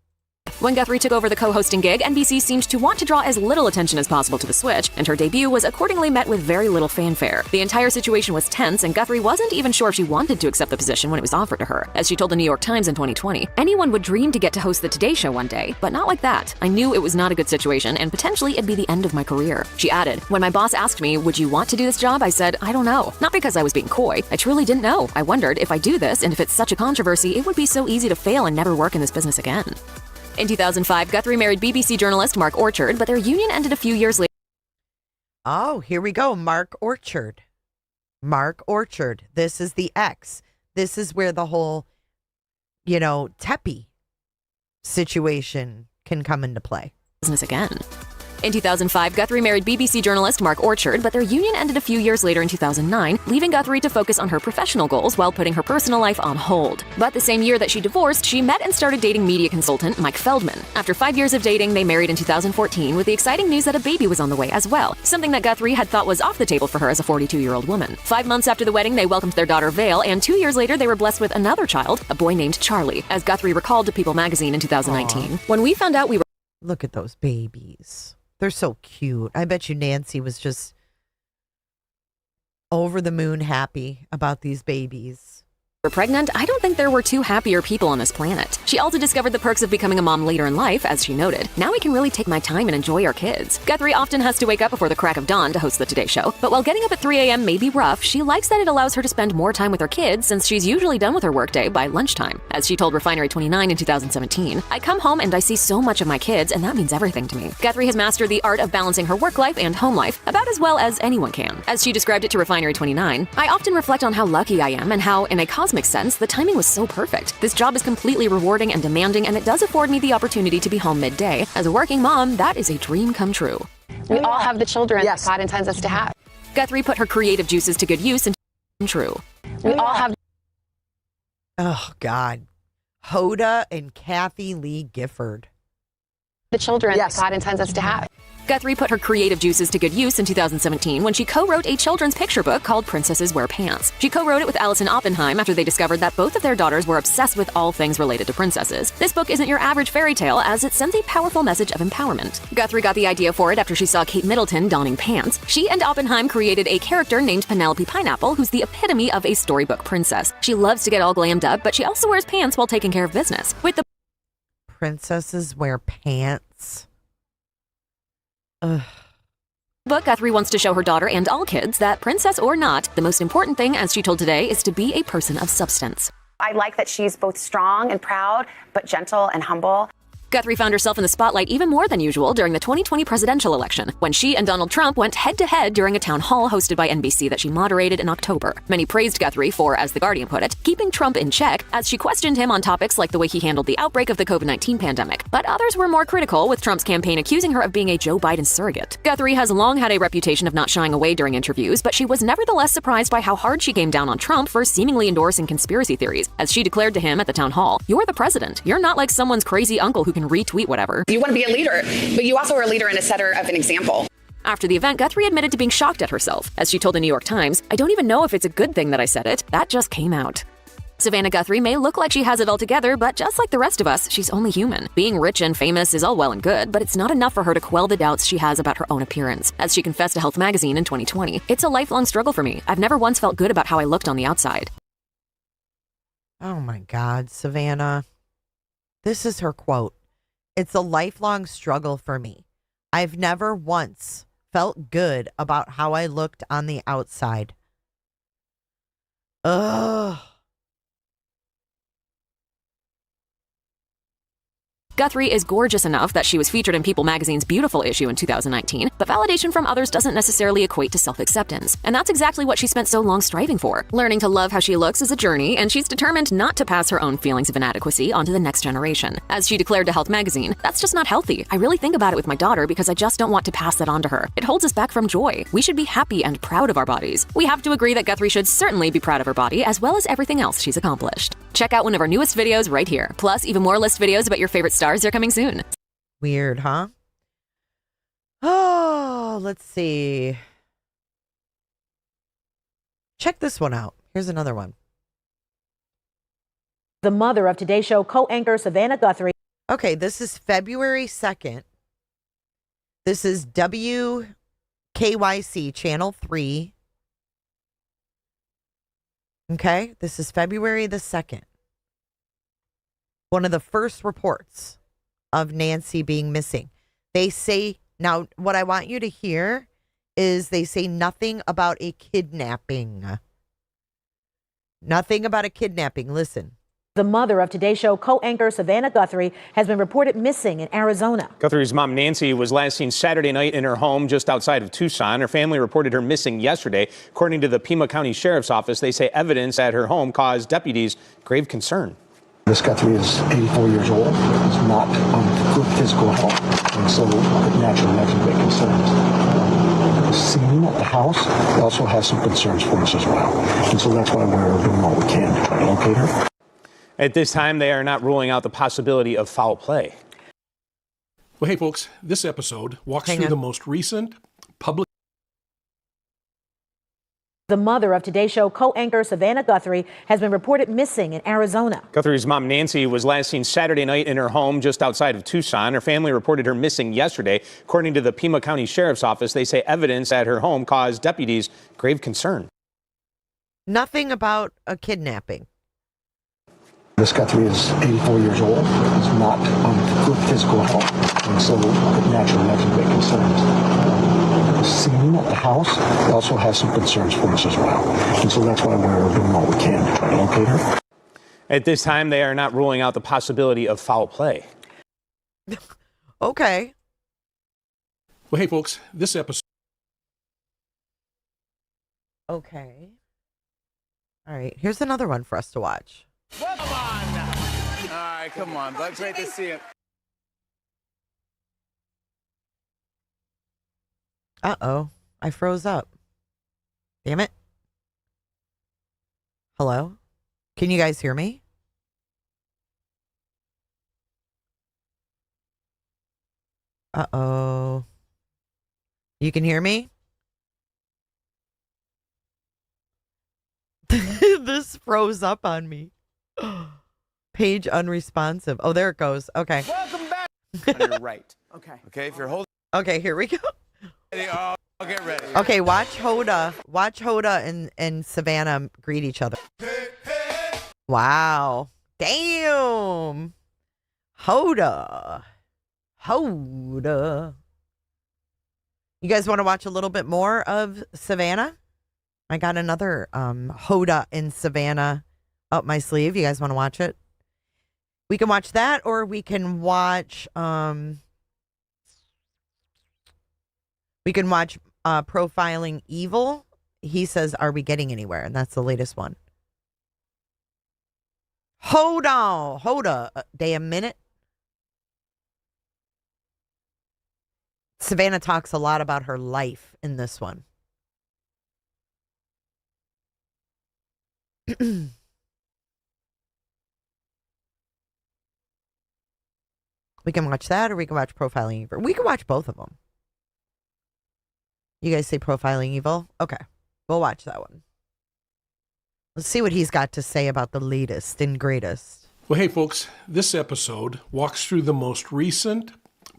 When Guthrie took over the co-hosting gig, NBC seemed to want to draw as little attention as possible to the switch, and her debut was accordingly met with very little fanfare. The entire situation was tense, and Guthrie wasn't even sure if she wanted to accept the position when it was offered to her. As she told the New York Times in 2020, "Anyone would dream to get to host the Today Show one day, but not like that. I knew it was not a good situation, and potentially it'd be the end of my career." She added, "When my boss asked me, 'Would you want to do this job?' I said, 'I don't know.' Not because I was being coy. I truly didn't know. I wondered if I do this, and if it's such a controversy, it would be so easy to fail and never work in this business again." In 2005, Guthrie married BBC journalist Mark Orchard, but their union ended a few years later. Oh, here we go. Mark Orchard. This is the ex. This is where the whole, Teppy situation can come into play. Business again. In 2005, Guthrie married BBC journalist Mark Orchard, but their union ended a few years later in 2009, leaving Guthrie to focus on her professional goals while putting her personal life on hold. But the same year that she divorced, she met and started dating media consultant Mike Feldman. After 5 years of dating, they married in 2014 with the exciting news that a baby was on the way as well, something that Guthrie had thought was off the table for her as a 42-year-old woman. 5 months after the wedding, they welcomed their daughter Vale, and 2 years later, they were blessed with another child, a boy named Charlie, as Guthrie recalled to People magazine in 2019. When we found out we were... Look at those babies. They're so cute. I bet you Nancy was just over the moon happy about these babies. pregnant, I don't think there were two happier people on this planet. She also discovered the perks of becoming a mom later in life, as she noted. Now we can really take my time and enjoy our kids. Guthrie often has to wake up before the crack of dawn to host the Today Show, but while getting up at 3 a.m. may be rough, she likes that it allows her to spend more time with her kids since she's usually done with her workday by lunchtime. As she told Refinery 29 in 2017, I come home and I see so much of my kids, and that means everything to me. Guthrie has mastered the art of balancing her work life and home life about as well as anyone can. As she described it to Refinery 29, I often reflect on how lucky I am and how, in a cosmic sense, the timing was so perfect. This job is completely rewarding and demanding, and it does afford me the opportunity to be home midday. As a working mom, that is a dream come true. We all have the children that God intends us to have. Guthrie put her creative juices to good use and true. We all have. Oh, God. Hoda and Kathy Lee Gifford. The children that God intends us to have. Guthrie put her creative juices to good use in 2017 when she co-wrote a children's picture book called Princesses Wear Pants. She co-wrote it with Allison Oppenheim after they discovered that both of their daughters were obsessed with all things related to princesses. This book isn't your average fairy tale, as it sends a powerful message of empowerment. Guthrie got the idea for it after she saw Kate Middleton donning pants. She and Oppenheim created a character named Penelope Pineapple, who's the epitome of a storybook princess. She loves to get all glammed up, but she also wears pants while taking care of business. With the Princesses Wear Pants. Ugh. book, Guthrie wants to show her daughter and all kids that, princess or not, the most important thing, as she told Today, is to be a person of substance. I like that she's both strong and proud, but gentle and humble. Guthrie found herself in the spotlight even more than usual during the 2020 presidential election, when she and Donald Trump went head-to-head during a town hall hosted by NBC that she moderated in October. Many praised Guthrie for, as The Guardian put it, keeping Trump in check, as she questioned him on topics like the way he handled the outbreak of the COVID-19 pandemic. But others were more critical, with Trump's campaign accusing her of being a Joe Biden surrogate. Guthrie has long had a reputation of not shying away during interviews, but she was nevertheless surprised by how hard she came down on Trump for seemingly endorsing conspiracy theories, as she declared to him at the town hall, "You're the president. You're not like someone's crazy uncle who can retweet whatever." You want to be a leader, but you also are a leader and a setter of an example. After the event, Guthrie admitted to being shocked at herself. As she told the New York Times, "I don't even know if it's a good thing that I said it. That just came out." Savannah Guthrie may look like she has it all together, but just like the rest of us, she's only human. Being rich and famous is all well and good, but it's not enough for her to quell the doubts she has about her own appearance. As she confessed to Health magazine in 2020, "It's a lifelong struggle for me. I've never once felt good about how I looked on the outside." Oh my God, Savannah. This is her quote. "It's a lifelong struggle for me. I've never once felt good about how I looked on the outside." Ugh. Guthrie is gorgeous enough that she was featured in People magazine's Beautiful issue in 2019, but validation from others doesn't necessarily equate to self-acceptance. And that's exactly what she spent so long striving for. Learning to love how she looks is a journey, and she's determined not to pass her own feelings of inadequacy onto the next generation. As she declared to Health magazine, "That's just not healthy. I really think about it with my daughter because I just don't want to pass that on to her. It holds us back from joy. We should be happy and proud of our bodies." We have to agree that Guthrie should certainly be proud of her body, as well as everything else she's accomplished. Check out one of our newest videos right here. Plus, even more list videos about your favorite stars are coming soon. Weird, huh? Oh, let's see. Check this one out. Here's another one. The mother of Today Show co-anchor Savannah Guthrie. Okay, this is February 2nd. This is WKYC Channel 3. Okay, this is February the 2nd. One of the first reports of Nancy being missing. They say, now what I want you to hear is they say nothing about a kidnapping. Nothing about a kidnapping. Listen. The mother of Today Show co-anchor Savannah Guthrie has been reported missing in Arizona. Guthrie's mom, Nancy, was last seen Saturday night in her home just outside of Tucson. Her family reported her missing yesterday. According to the Pima County Sheriff's Office, they say evidence at her home caused deputies grave concern. This Guthrie is 84 years old. He's not on good physical health, and so naturally that's a big concern. The scene at the house also has some concerns for us as well, and so that's why we're doing what we can to try to locate her. At this time, they are not ruling out the possibility of foul play. Well, hey, folks, this episode walks through the most recent public. The mother of Today Show co-anchor Savannah Guthrie has been reported missing in Arizona. Guthrie's mom, Nancy, was last seen Saturday night in her home just outside of Tucson. Her family reported her missing yesterday. According to the Pima County Sheriff's Office, they say evidence at her home caused deputies grave concern. Nothing about a kidnapping. This Guthrie is 84 years old. He's not on good physical health, and so naturally that's a big concern. The scene at the house also has some concerns for us as well, and so that's why we're doing what we can to try to locate her. At this time, they are not ruling out the possibility of foul play. Okay. Well, hey, folks, this episode. Okay. All right. Here's another one for us to watch. Come on now. All right, come on, bud. Great to see you. Uh-oh. I froze up. Damn it. Hello? Can you guys hear me? Uh-oh. You can hear me? This froze up on me. Page unresponsive. Oh, there it goes. Okay. Welcome back. On your right. Okay. Okay, if you're holding. Okay, here we go. Oh, get ready. Okay, watch Hoda. Watch Hoda and Savannah greet each other. Wow. Damn. Hoda. You guys want to watch a little bit more of Savannah? I got another Hoda and Savannah up my sleeve. You guys want to watch it? We can watch that, or we can watch Profiling Evil. He says, "Are we getting anywhere?" And that's the latest one. Hold a damn minute. Savannah talks a lot about her life in this one. We can watch that, or we can watch Profiling Evil. We can watch both of them. You guys say Profiling Evil? Okay, we'll watch that one. Let's see what he's got to say about the latest and greatest. Well, hey, folks, this episode walks through the most recent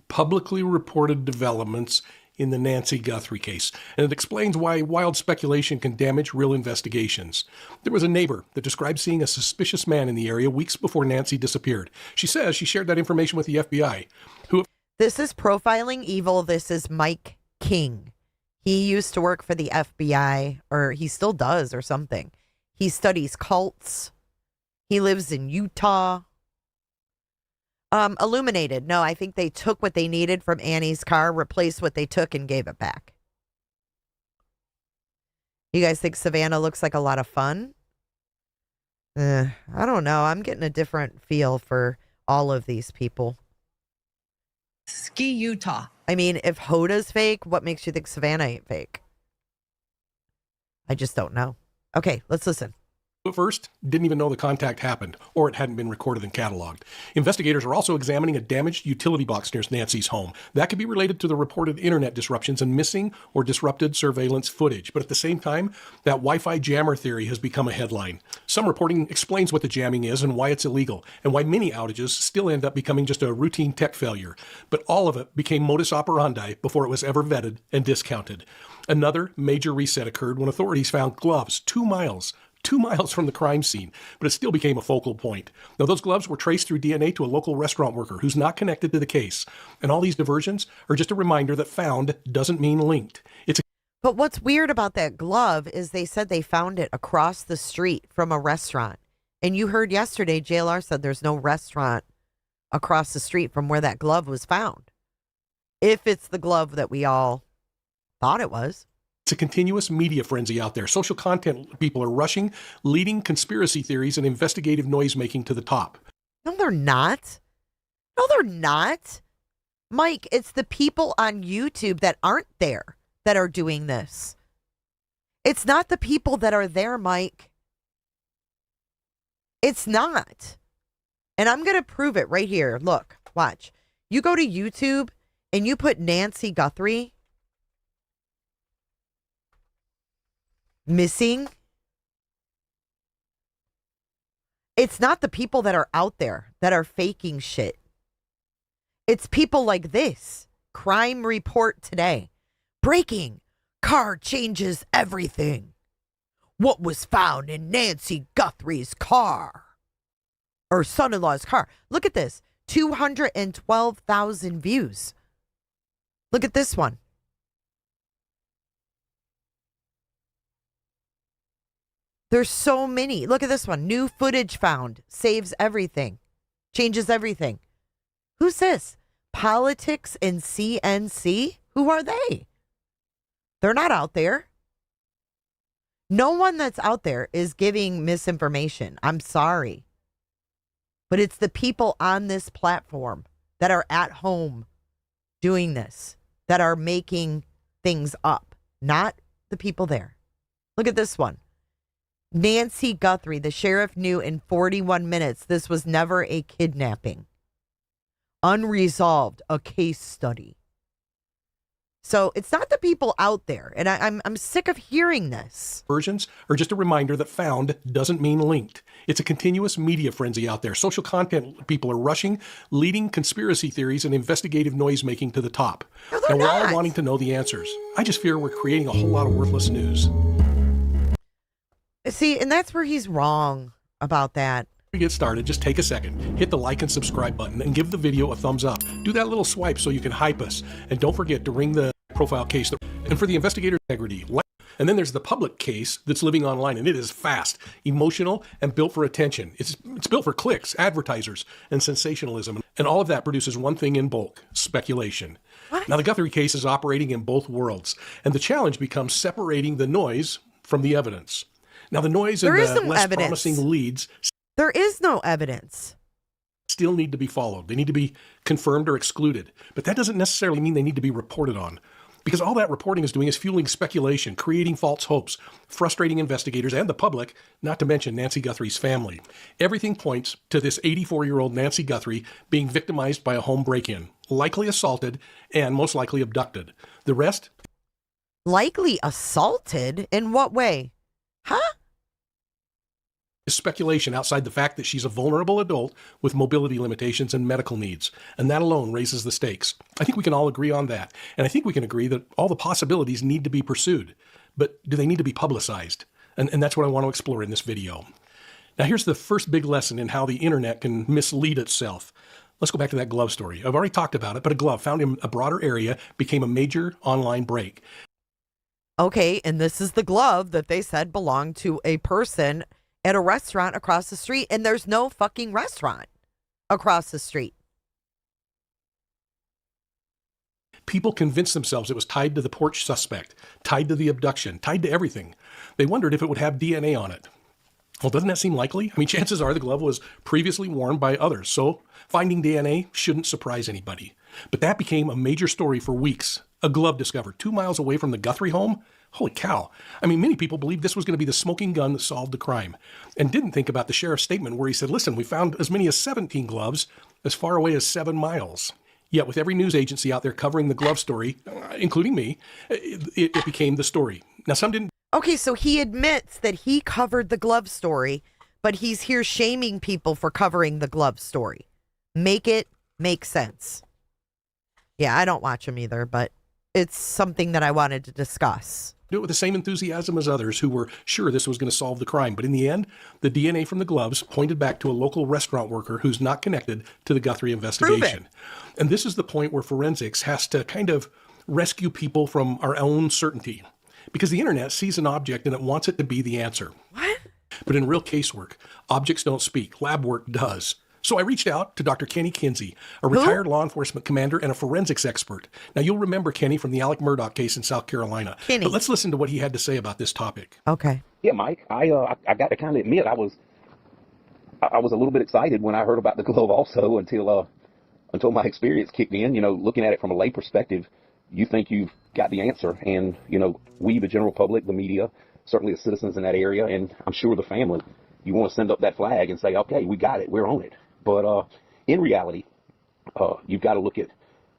publicly reported developments in the Nancy Guthrie case, and it explains why wild speculation can damage real investigations. There was a neighbor that described seeing a suspicious man in the area weeks before Nancy disappeared. She says she shared that information with the FBI. This is Profiling Evil. This is Mike King. He used to work for the FBI, or he still does, or something. He studies cults. He lives in Utah. Illuminated. No, I think they took what they needed from Annie's car, replaced what they took, and gave it back. You guys think Savannah looks like a lot of fun? I don't know. I'm getting a different feel for all of these people. Ski Utah. I mean, if Hoda's fake, what makes you think Savannah ain't fake? I just don't know. Okay, let's listen. At first, didn't even know the contact happened, or it hadn't been recorded and cataloged. Investigators are also examining a damaged utility box near Nancy's home. That could be related to the reported internet disruptions and missing or disrupted surveillance footage. But at the same time, that Wi-Fi jammer theory has become a headline. Some reporting explains what the jamming is and why it's illegal, and why many outages still end up becoming just a routine tech failure. But all of it became modus operandi before it was ever vetted and discounted. Another major reset occurred when authorities found gloves 2 miles from the crime scene, but it still became a focal point. Now, those gloves were traced through DNA to a local restaurant worker who's not connected to the case. And all these diversions are just a reminder that found doesn't mean linked. But what's weird about that glove is they said they found it across the street from a restaurant. And you heard yesterday, JLR said there's no restaurant across the street from where that glove was found. If it's the glove that we all thought it was. It's a continuous media frenzy out there. Social content people are rushing, leading conspiracy theories and investigative noise-making to the top. No, they're not. No, they're not. Mike, it's the people on YouTube that aren't there that are doing this. It's not the people that are there, Mike. It's not. And I'm going to prove it right here. Look, watch. You go to YouTube and you put Nancy Guthrie missing. It's not the people that are out there that are faking shit. It's people like this. Crime report today. Breaking. Car changes everything. What was found in Nancy Guthrie's car? Or son-in-law's car. Look at this. 212,000 views. Look at this one. There's so many. Look at this one. New footage found. Saves everything. Changes everything. Who's this? Politics and CNC? Who are they? They're not out there. No one that's out there is giving misinformation. I'm sorry. But it's the people on this platform that are at home doing this, that are making things up, not the people there. Look at this one. Nancy Guthrie, the sheriff knew in 41 minutes this was never a kidnapping. Unresolved, a case study. So it's not the people out there, and I'm sick of hearing this. Versions are just a reminder that found doesn't mean linked. It's a continuous media frenzy out there. Social content people are rushing, leading conspiracy theories and investigative noise-making to the top. No, and we're not. all wanting to know the answers. I just fear we're creating a whole lot of worthless news. See, and that's where he's wrong about that. Before we get started, just take a second, hit the like and subscribe button, and give the video a thumbs up. Do that little swipe so you can hype us. And don't forget to ring the profile case. And for the investigator integrity. And then there's the public case that's living online, and it is fast, emotional, and built for attention. It's built for clicks, advertisers, and sensationalism. And all of that produces one thing in bulk: speculation. What? Now, the Guthrie case is operating in both worlds, and the challenge becomes separating the noise from the evidence. Now, the noise and the less promising leads. There is no evidence. Still need to be followed. They need to be confirmed or excluded. But that doesn't necessarily mean they need to be reported on. Because all that reporting is doing is fueling speculation, creating false hopes, frustrating investigators and the public, not to mention Nancy Guthrie's family. Everything points to this 84-year-old Nancy Guthrie being victimized by a home break-in, likely assaulted, and most likely abducted. The rest? Likely assaulted? In what way? Huh? Is speculation outside the fact that she's a vulnerable adult with mobility limitations and medical needs. And that alone raises the stakes. I think we can all agree on that. And I think we can agree that all the possibilities need to be pursued. But do they need to be publicized? And that's what I want to explore in this video. Now, here's the first big lesson in how the internet can mislead itself. Let's go back to that glove story. I've already talked about it, but a glove found in a broader area became a major online break. Okay, and this is the glove that they said belonged to a person at a restaurant across the street, and there's no fucking restaurant across the street. People convinced themselves it was tied to the porch suspect, tied to the abduction, tied to everything. They wondered if it would have DNA on it. Well, doesn't that seem likely? I mean, chances are the glove was previously worn by others, so finding DNA shouldn't surprise anybody. But that became a major story for weeks. A glove discovered 2 miles away from the Guthrie home? Holy cow. I mean, many people believed this was going to be the smoking gun that solved the crime, and didn't think about the sheriff's statement where he said, listen, we found as many as 17 gloves as far away as 7 miles. Yet with every news agency out there covering the glove story, including me, it became the story. Now, some didn't. Okay, so he admits that he covered the glove story, but he's here shaming people for covering the glove story. Make it make sense. Yeah, I don't watch him either, but it's something that I wanted to discuss. Do it with the same enthusiasm as others who were sure this was going to solve the crime. But in the end, the DNA from the gloves pointed back to a local restaurant worker who's not connected to the Guthrie investigation. And this is the point where forensics has to kind of rescue people from our own certainty. Because the internet sees an object and it wants it to be the answer. What? But in real casework, objects don't speak. Lab work does. So I reached out to Dr. Kenny Kinsey, a retired law enforcement commander and a forensics expert. Now, you'll remember Kenny from the Alec Murdaugh case in South Carolina. Kenny. But let's listen to what he had to say about this topic. Okay. Yeah, Mike, I got to kind of admit I was I was a little bit excited when I heard about the glove also until my experience kicked in. Looking at it from a lay perspective, you think you've got the answer. And, we, the general public, the media, certainly the citizens in that area, and I'm sure the family, you want to send up that flag and say, okay, we got it, we're on it. But in reality, you've got to look at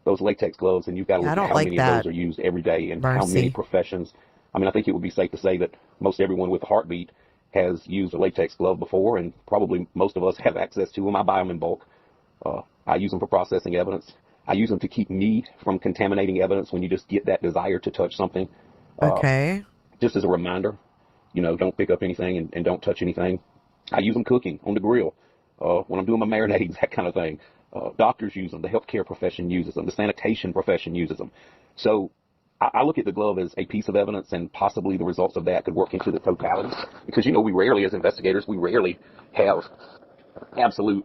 those latex gloves, and you've got to look at how many of those are used every day and how many professions. I mean, I think it would be safe to say that most everyone with a heartbeat has used a latex glove before, and probably most of us have access to them. I buy them in bulk. I use them for processing evidence. I use them to keep me from contaminating evidence when you just get that desire to touch something. Okay. Just as a reminder, don't pick up anything and don't touch anything. I use them cooking on the grill, when I'm doing my marinades, that kind of thing. Doctors use them. The healthcare profession uses them. The sanitation profession uses them. So I look at the glove as a piece of evidence, and possibly the results of that could work into the totality. Because, we rarely, as investigators, we rarely have absolute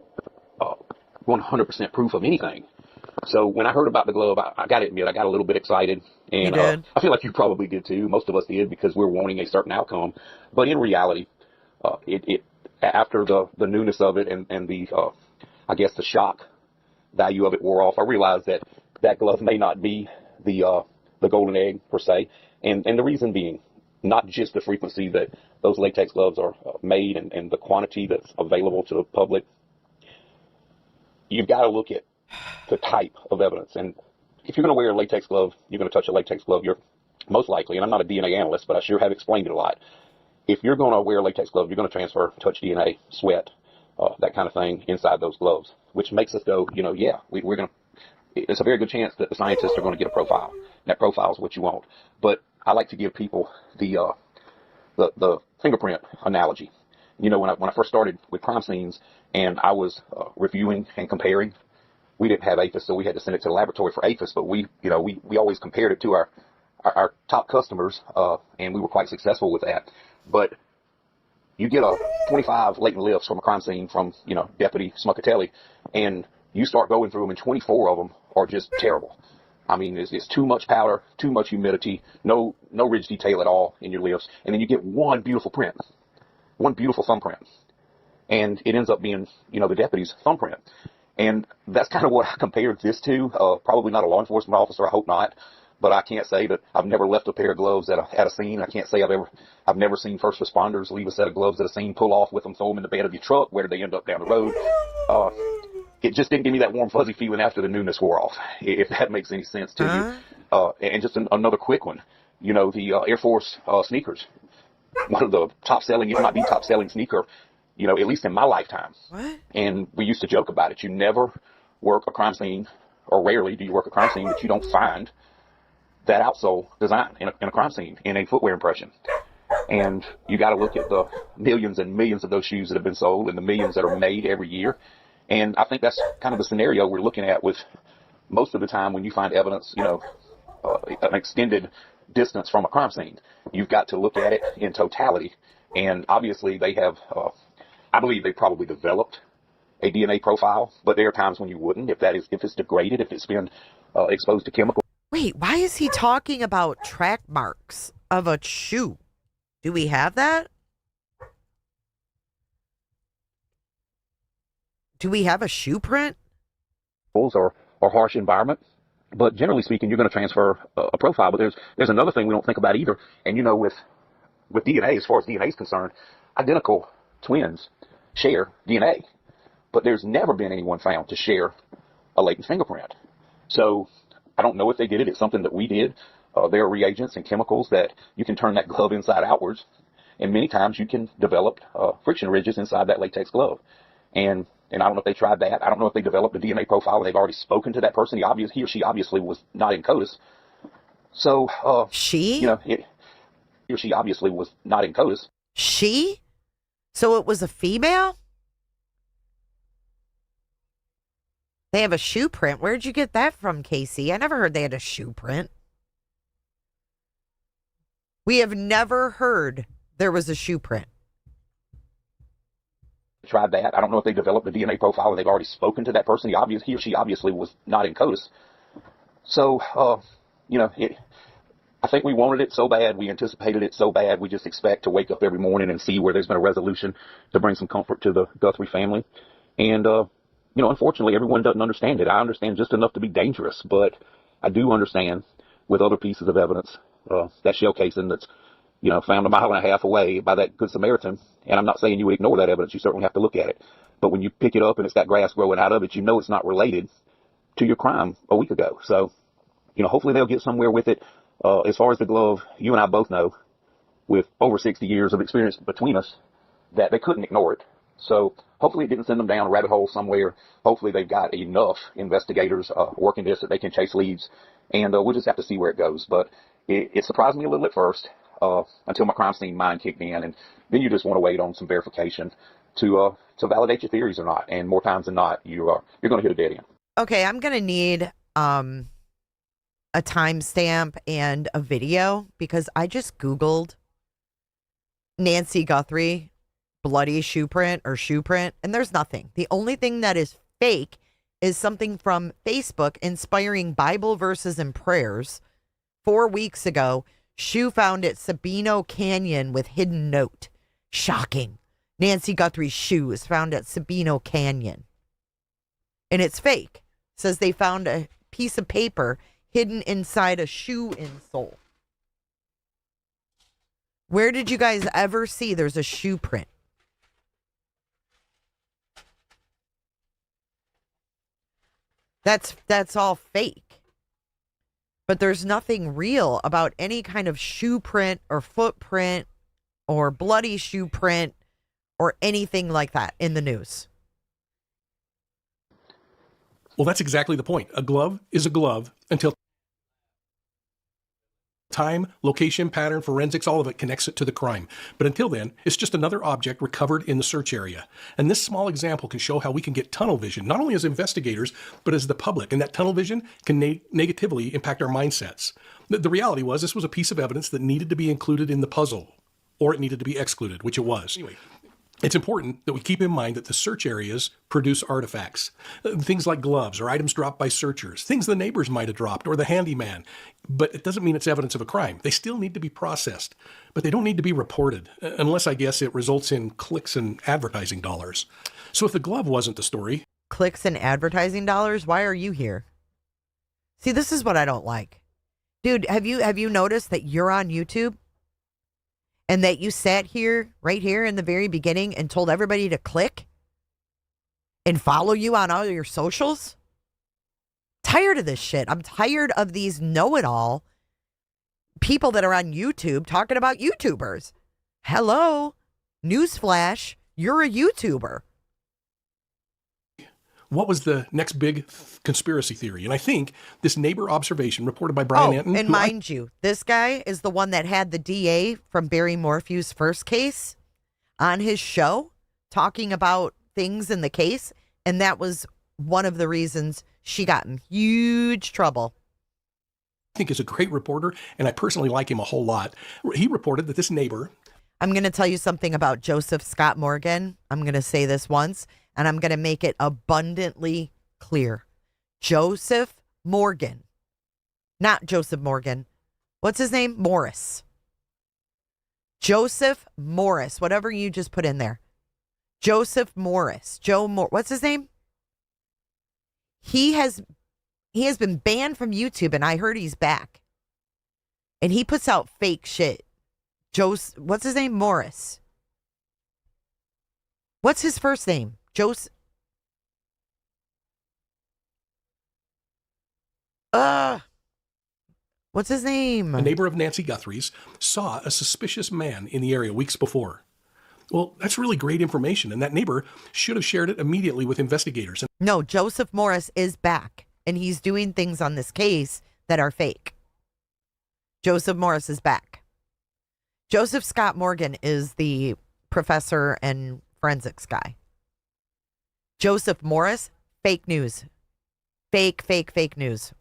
100% proof of anything. So when I heard about the glove, I got to admit, I got a little bit excited. And I feel like you probably did too. Most of us did, because we're wanting a certain outcome. But in reality, after the newness of it and the, I guess, the shock value of it wore off, I realized that glove may not be the golden egg per se. And the reason being, not just the frequency that those latex gloves are made and the quantity that's available to the public. You've got to look at the type of evidence. And if you're going to wear a latex glove, you're going to touch a latex glove, you're most likely, and I'm not a DNA analyst, but I sure have explained it a lot. If you're going to wear a latex glove, you're going to transfer touch DNA, sweat, that kind of thing inside those gloves, which makes us go, yeah, we're going to, it's a very good chance that the scientists are going to get a profile. And that profile is what you want. But I like to give people the fingerprint analogy. When I first started with crime scenes and I was reviewing and comparing, we didn't have APHIS, so we had to send it to the laboratory for APHIS, but we always compared it to our top customers, and we were quite successful with that. But you get 25 latent lifts from a crime scene from, Deputy Smuckatelli, and you start going through them, and 24 of them are just terrible. I mean, it's too much powder, too much humidity, no ridge detail at all in your lifts, and then you get one beautiful print, one beautiful thumbprint, and it ends up being, the deputy's thumbprint. And that's kind of what I compared this to. Probably not a law enforcement officer, I hope not, but I can't say that I've never left a pair of gloves at a scene. I can't say I've never seen first responders leave a set of gloves at a scene, pull off with them, throw them in the bed of your truck. Where did they end up down the road? It just didn't give me that warm, fuzzy feeling after the newness wore off, if that makes any sense to you. And just another quick one, the Air Force sneakers, one of the top-selling, if not the top-selling sneaker, at least in my lifetime. What? And we used to joke about it. You never work a crime scene, or rarely do you work a crime scene that you don't find that outsole design in a crime scene, in a footwear impression. And you got to look at the millions and millions of those shoes that have been sold and the millions that are made every year. And I think that's kind of the scenario we're looking at with most of the time when you find evidence, an extended distance from a crime scene. You've got to look at it in totality. And obviously they have, I believe they probably developed a DNA profile, but there are times when you wouldn't, if it's degraded, if it's been exposed to chemicals. Wait, why is he talking about track marks of a shoe? Do we have that? Do we have a shoe print? Or harsh environment. But generally speaking, you're going to transfer a profile. But there's another thing we don't think about either. And with DNA, as far as DNA is concerned, identical twins share DNA. But there's never been anyone found to share a latent fingerprint. So I don't know if they did it. It's something that we did. There are reagents and chemicals that you can turn that glove inside outwards. And many times you can develop friction ridges inside that latex glove. And I don't know if they tried that. I don't know if they developed a DNA profile and they've already spoken to that person. He or she obviously was not in CODIS. So, he or she obviously was not in CODIS. She? So it was a female? They have a shoe print. Where'd you get that from, Casey? I never heard they had a shoe print. We have never heard there was a shoe print. Tried that. I don't know if they developed a DNA profile and they've already spoken to that person. He or she obviously was not in CODIS. So, I think we wanted it so bad. We anticipated it so bad. We just expect to wake up every morning and see where there's been a resolution to bring some comfort to the Guthrie family. And, unfortunately, everyone doesn't understand it. I understand just enough to be dangerous, but I do understand with other pieces of evidence, that shell casing that's, found a mile and a half away by that Good Samaritan. And I'm not saying you would ignore that evidence. You certainly have to look at it. But when you pick it up and it's got grass growing out of it, it's not related to your crime a week ago. So, hopefully they'll get somewhere with it. As far as the glove, you and I both know, with over 60 years of experience between us, that they couldn't ignore it. So hopefully it didn't send them down a rabbit hole somewhere. Hopefully they've got enough investigators working this that they can chase leads. And we'll just have to see where it goes. But it surprised me a little at first until my crime scene mind kicked in. And then you just want to wait on some verification to validate your theories or not. And more times than not, you're going to hit a dead end. Okay, I'm going to need a timestamp and a video because I just Googled Nancy Guthrie bloody shoe print, and there's nothing. The only thing that is fake is something from Facebook inspiring Bible verses and prayers. 4 weeks ago, shoe found at Sabino Canyon with hidden note. Shocking. Nancy Guthrie's shoe is found at Sabino Canyon. And it's fake. It says they found a piece of paper hidden inside a shoe insole. Where did you guys ever see there's a shoe print? That's all fake. But there's nothing real about any kind of shoe print or footprint or bloody shoe print or anything like that in the news. Well, that's exactly the point. A glove is a glove until time, location, pattern, forensics, all of it connects it to the crime. But until then, it's just another object recovered in the search area. And this small example can show how we can get tunnel vision, not only as investigators, but as the public. And that tunnel vision can negatively impact our mindsets. The reality was this was a piece of evidence that needed to be included in the puzzle, or it needed to be excluded, which it was. Anyway, it's important that we keep in mind that the search areas produce artifacts, things like gloves or items dropped by searchers, things the neighbors might have dropped or the handyman. But it doesn't mean it's evidence of a crime. They still need to be processed, but they don't need to be reported, unless I guess it results in clicks and advertising dollars. So if the glove wasn't the story... Clicks and advertising dollars? Why are you here? See, this is what I don't like. Dude, have you noticed that you're on YouTube? And that you sat here, right here in the very beginning and told everybody to click and follow you on all your socials? Tired of this shit. I'm tired of these know-it-all people that are on YouTube talking about YouTubers. Hello, newsflash, you're a YouTuber. What was the next big conspiracy theory? And I think this neighbor observation reported by Brian Anton. And mind you, this guy is the one that had the DA from Barry Morphew's first case on his show talking about things in the case. And that was one of the reasons she got in huge trouble. I think is a great reporter, and I personally like him a whole lot. He reported that this neighbor... I'm going to tell you something about Joseph Scott Morgan. I'm going to say this once. And I'm going to make it abundantly clear. Joseph Morgan. Not Joseph Morgan. What's his name? Morris. Joseph Morris. Whatever you just put in there. Joseph Morris. What's his name? He has been banned from YouTube, and I heard he's back. And he puts out fake shit. What's his name? Morris. What's his first name? Joseph. What's his name? A neighbor of Nancy Guthrie's saw a suspicious man in the area weeks before. Well, that's really great information, and that neighbor should have shared it immediately with investigators. No, Joseph Morris is back, and he's doing things on this case that are fake. Joseph Morris is back. Joseph Scott Morgan is the professor and forensics guy. Joseph Morris, fake news. Fake news.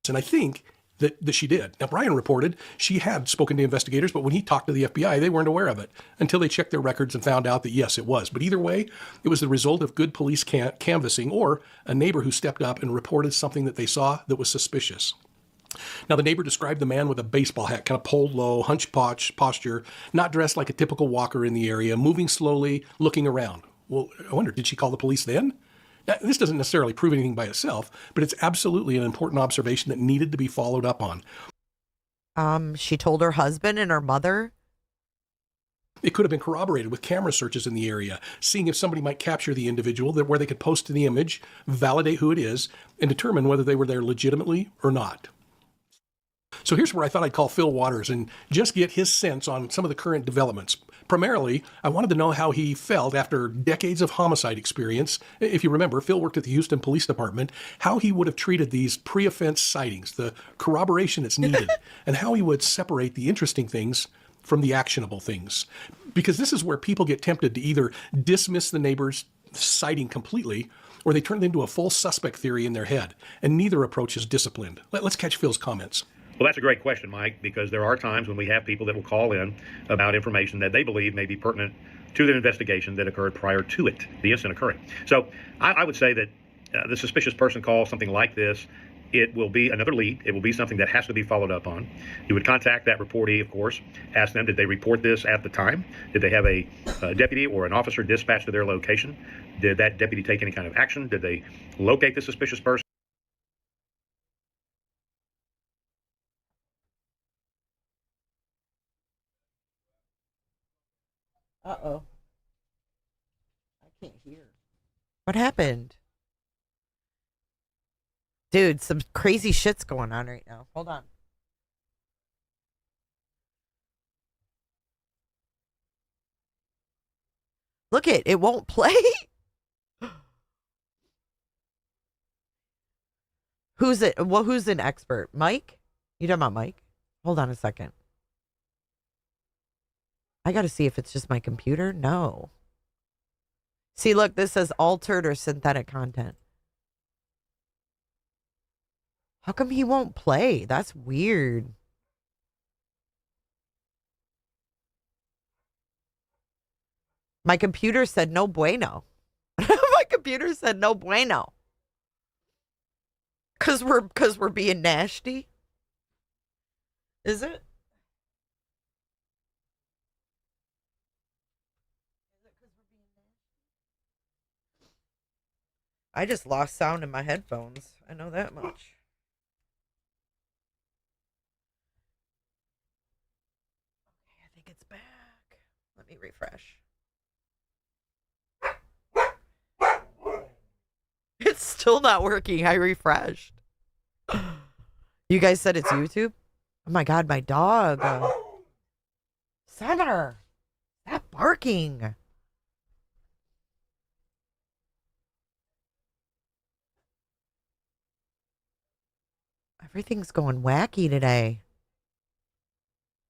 And I think that she did. Now, Brian reported she had spoken to investigators, but when he talked to the FBI, they weren't aware of it until they checked their records and found out that, yes, it was. But either way, it was the result of good police canvassing or a neighbor who stepped up and reported something that they saw that was suspicious. Now, the neighbor described the man with a baseball hat, kind of pulled low, hunched posture, not dressed like a typical walker in the area, moving slowly, looking around. Well, I wonder, did she call the police then? Now, this doesn't necessarily prove anything by itself, but it's absolutely an important observation that needed to be followed up on. She told her husband and her mother. It could have been corroborated with camera searches in the area, seeing if somebody might capture the individual, where they could post the image, validate who it is, and determine whether they were there legitimately or not. So here's where I thought I'd call Phil Waters and just get his sense on some of the current developments. Primarily, I wanted to know how he felt after decades of homicide experience. If you remember, Phil worked at the Houston Police Department, how he would have treated these pre-offense sightings, the corroboration that's needed, and how he would separate the interesting things from the actionable things. Because this is where people get tempted to either dismiss the neighbor's sighting completely, or they turn it into a full suspect theory in their head, and neither approach is disciplined. Let's catch Phil's comments. Well, that's a great question, Mike, because there are times when we have people that will call in about information that they believe may be pertinent to the investigation that occurred prior to it, the incident occurring. So I would say that the suspicious person call, something like this, it will be another lead. It will be something that has to be followed up on. You would contact that reportee, of course, ask them, did they report this at the time? Did they have a deputy or an officer dispatched to their location? Did that deputy take any kind of action? Did they locate the suspicious person? Uh-oh. I can't hear. What happened? Dude, some crazy shit's going on right now. Hold on. Look it won't play. Who's it? Well, who's an expert? Mike? You talking about Mike? Hold on a second. I got to see if it's just my computer. No. See, look, this says altered or synthetic content. How come he won't play? That's weird. My computer said no bueno. My computer said no bueno. Cause we're being nasty. Is it? I just lost sound in my headphones. I know that much. Okay, I think it's back. Let me refresh. It's still not working. I refreshed. You guys said it's YouTube? Oh my God, my dog. Summer. Stop barking. Everything's going wacky today.